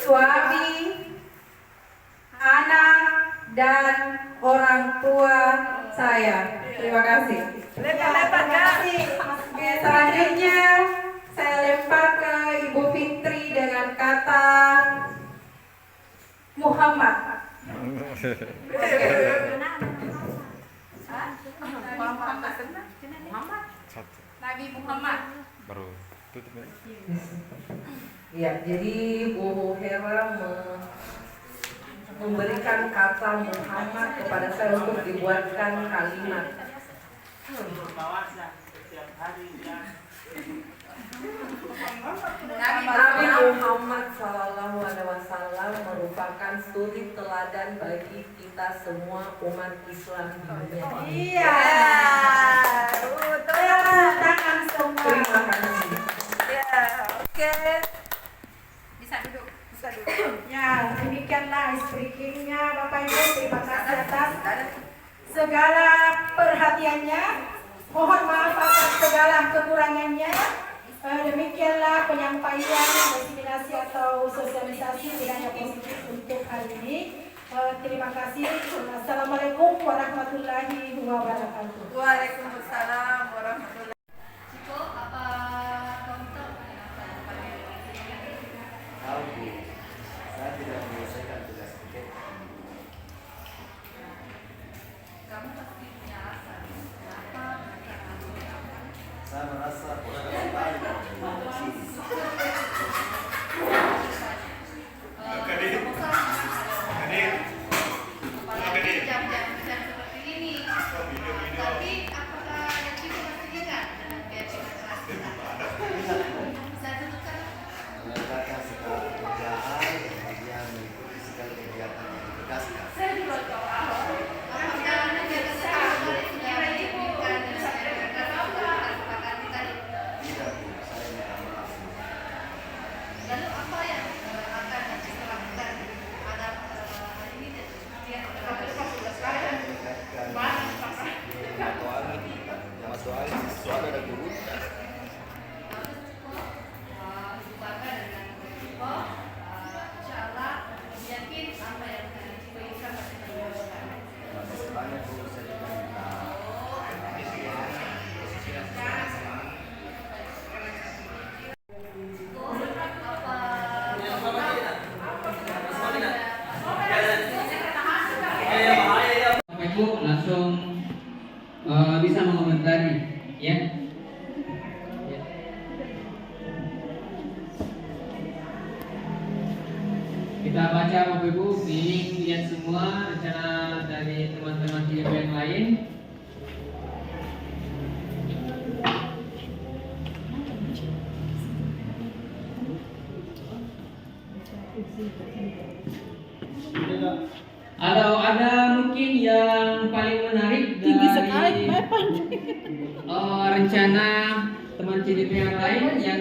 suami, anak, dan orang tua saya. Terima kasih. Lempar kasih. Oke, selanjutnya saya lempar ke Ibu Fitri dengan kata Muhammad. Muhammad. Nabi Muhammad. Baru tutup ya. Ya, jadi Bu Hera memberikan kata Muhammad kepada saya untuk dibuatkan kalimat. Nabi Muhammad SAW merupakan suri teladan bagi kita semua umat Islam di dunia ini. Iya. Tangan semua. Terima kasih. Oke. Bisa duduk. Ya, demikianlah speakingnya Bapak Ibu. Terima kasih atas segala perhatiannya. Mohon maaf atas segala kekurangannya. Demikianlah penyampaian, diseminasi atau sosialisasi budaya positif untuk untuk hari ini. Terima kasih. Assalamualaikum warahmatullahi wabarakatuh. Waalaikumsalam warahmatullahi wabarakatuh. Tahu Bu, saya tidak menyelesaikan tugas tiket. Kamu pasti punya alasan. Kenapa mereka ambil apa? Saya merasa bosan sekali di sini. Jam-jam seperti ini. Tapi apakah yang itu masih ingat dengan keyakinan saya tentukan Mengerjakan segala pekerjaan, kemudian mengikuti segala kegiatan yang ditugaskan. apakah negara sekarang sudah diberikan kesepakatan tadi? Tidak Bu, saya minta maaf. Lalu apa yang akan kita lakukan terhadap hari ini dan biar Bapak Ibu langsung bisa mengomentari, ya. Ya. Kita baca Bapak Ibu, ini lihat semua rencana dari teman-teman di yang lain. Ada mungkin yang paling menarik dari rencana teman CDP yang lain yang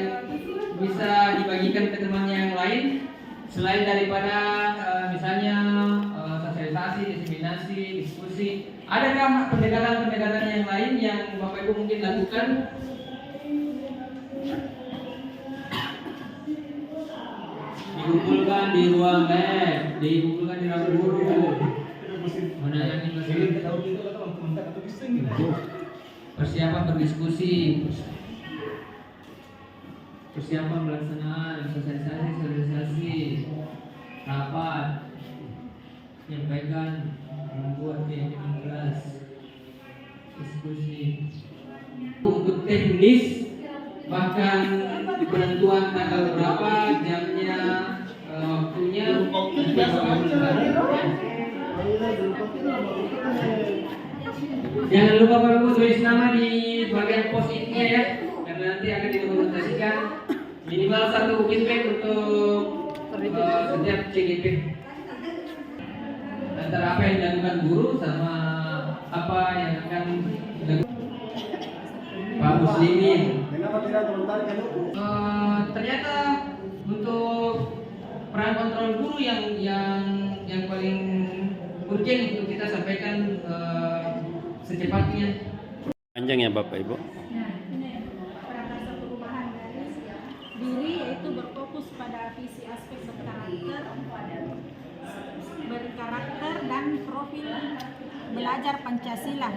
bisa dibagikan ke teman yang lain selain daripada misalnya sosialisasi, diseminasi, diskusi. Adakah pendekatan-pendekatan yang lain yang Bapak Ibu mungkin lakukan? Dikumpulkan di ruang lab, dikumpulkan di ruang guru. Mana yang dimaksud? Persiapan berdiskusi, persiapan pelaksanaan sosialisasi, rapat, menyampaikan, membuat keyakinan kelas, diskusi. Untuk teknis, bahkan penentuan tanggal berapa, jamnya, waktunya, jangan lupa Bapak Ibu tulis nama di bagian post-itnya ya, karena nanti akan didokumentasikan minimal 1 feedback untuk setiap CGP antara apa yang dilakukan guru sama apa yang akan dilakukan Pak Muslimin. Ternyata untuk peran kontrol guru yang paling urgent untuk kita sampaikan secepatnya. Panjang ya Bapak Ibu. Nah, ini Prakasa Perubahan Garis Diri, yaitu berfokus pada visi aspek berkarakter dan profil belajar Pancasila,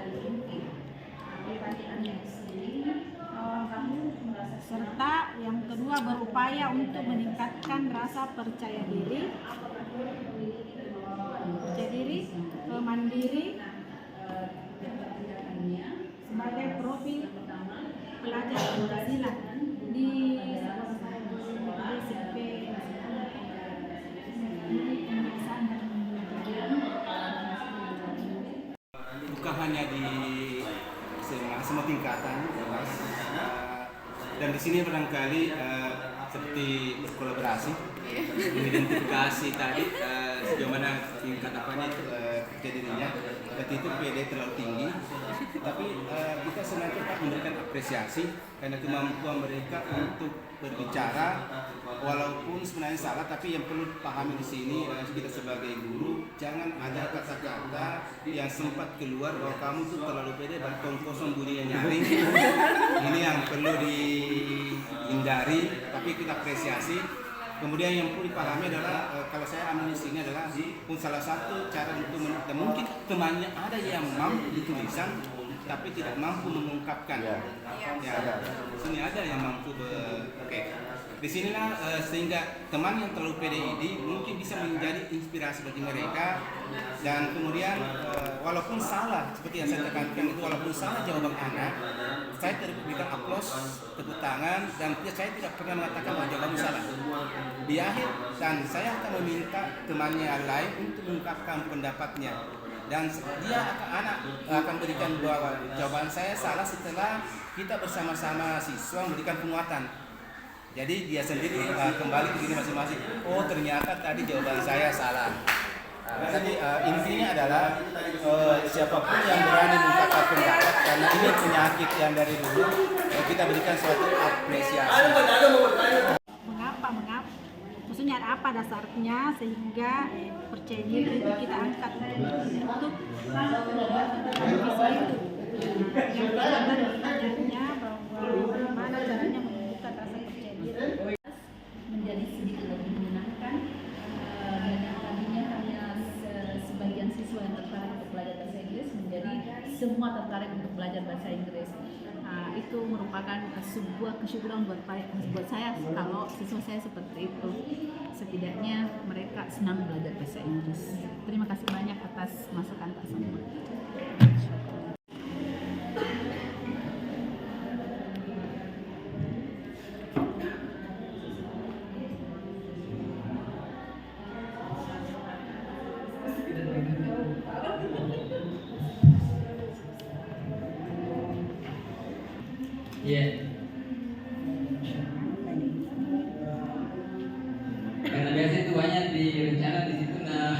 serta yang kedua berupaya untuk meningkatkan rasa percaya diri, mandiri sebagai profil pelajar Pancasila di SMP. Bukan hanya di semua tingkatan, dan di sini barangkali seperti berkolaborasi, mengidentifikasi tadi sejauh mana tingkat apanya itu kerja dirinya. Berarti itu PD terlalu tinggi, tapi kita senantiasa memberikan apresiasi karena kemampuan mereka untuk berbicara, walaupun sebenarnya salah, tapi yang perlu pahami di sini kita sebagai guru, jangan ada kata-kata yang sempat keluar bahwa kamu tuh terlalu pede dan kosong bunyinya nyaring. Ini yang perlu dihindari, tapi kita apresiasi Kemudian yang perlu dipahami adalah kalau saya ambil di sini adalah pun salah satu cara untuk mungkin temannya ada yang mampu ditulisan tapi tidak mampu mengungkapkan. Ya, sini ada yang mampu. Oke. Di sinilah sehingga teman yang terlalu pede ini mungkin bisa menjadi inspirasi bagi mereka, dan kemudian walaupun salah seperti yang saya tekankan itu, walaupun salah jawaban anak, saya tidak berikan aplaus, tepuk tangan, dan saya tidak pernah mengatakan bahwa jawaban salah. Di akhir, dan saya akan meminta temannya yang lain untuk mengungkapkan pendapatnya, dan dia akan berikan bahwa jawaban saya salah setelah kita bersama-sama siswa memberikan penguatan. Jadi dia sendiri kembali ke diri masing-masing. Oh, ternyata tadi jawaban saya salah. Jadi intinya adalah siapapun yang berani mengungkapkan pendapat, karena ini penyakit yang dari dulu, kita berikan suatu apresiasi. Mengapa? Maksudnya apa dasarnya sehingga percaya diri itu kita angkat untuk visi itu. Yang pertama pertanyaannya bahwa bagaimana caranya menumbuhkan rasa percaya diri menjadi sedikit lebih menyenangkan, dan yang tadinya hanya sebagian siswa yang tertarik untuk belajar bahasa Inggris menjadi semua tertarik untuk belajar bahasa Inggris. Itu merupakan sebuah kesyukuran buat saya kalau siswa saya seperti itu. Setidaknya mereka senang belajar bahasa Inggris. Terima kasih banyak atas masukan Kak semua. Iya. Karena biasa itu banyak di rencana di situ, nah.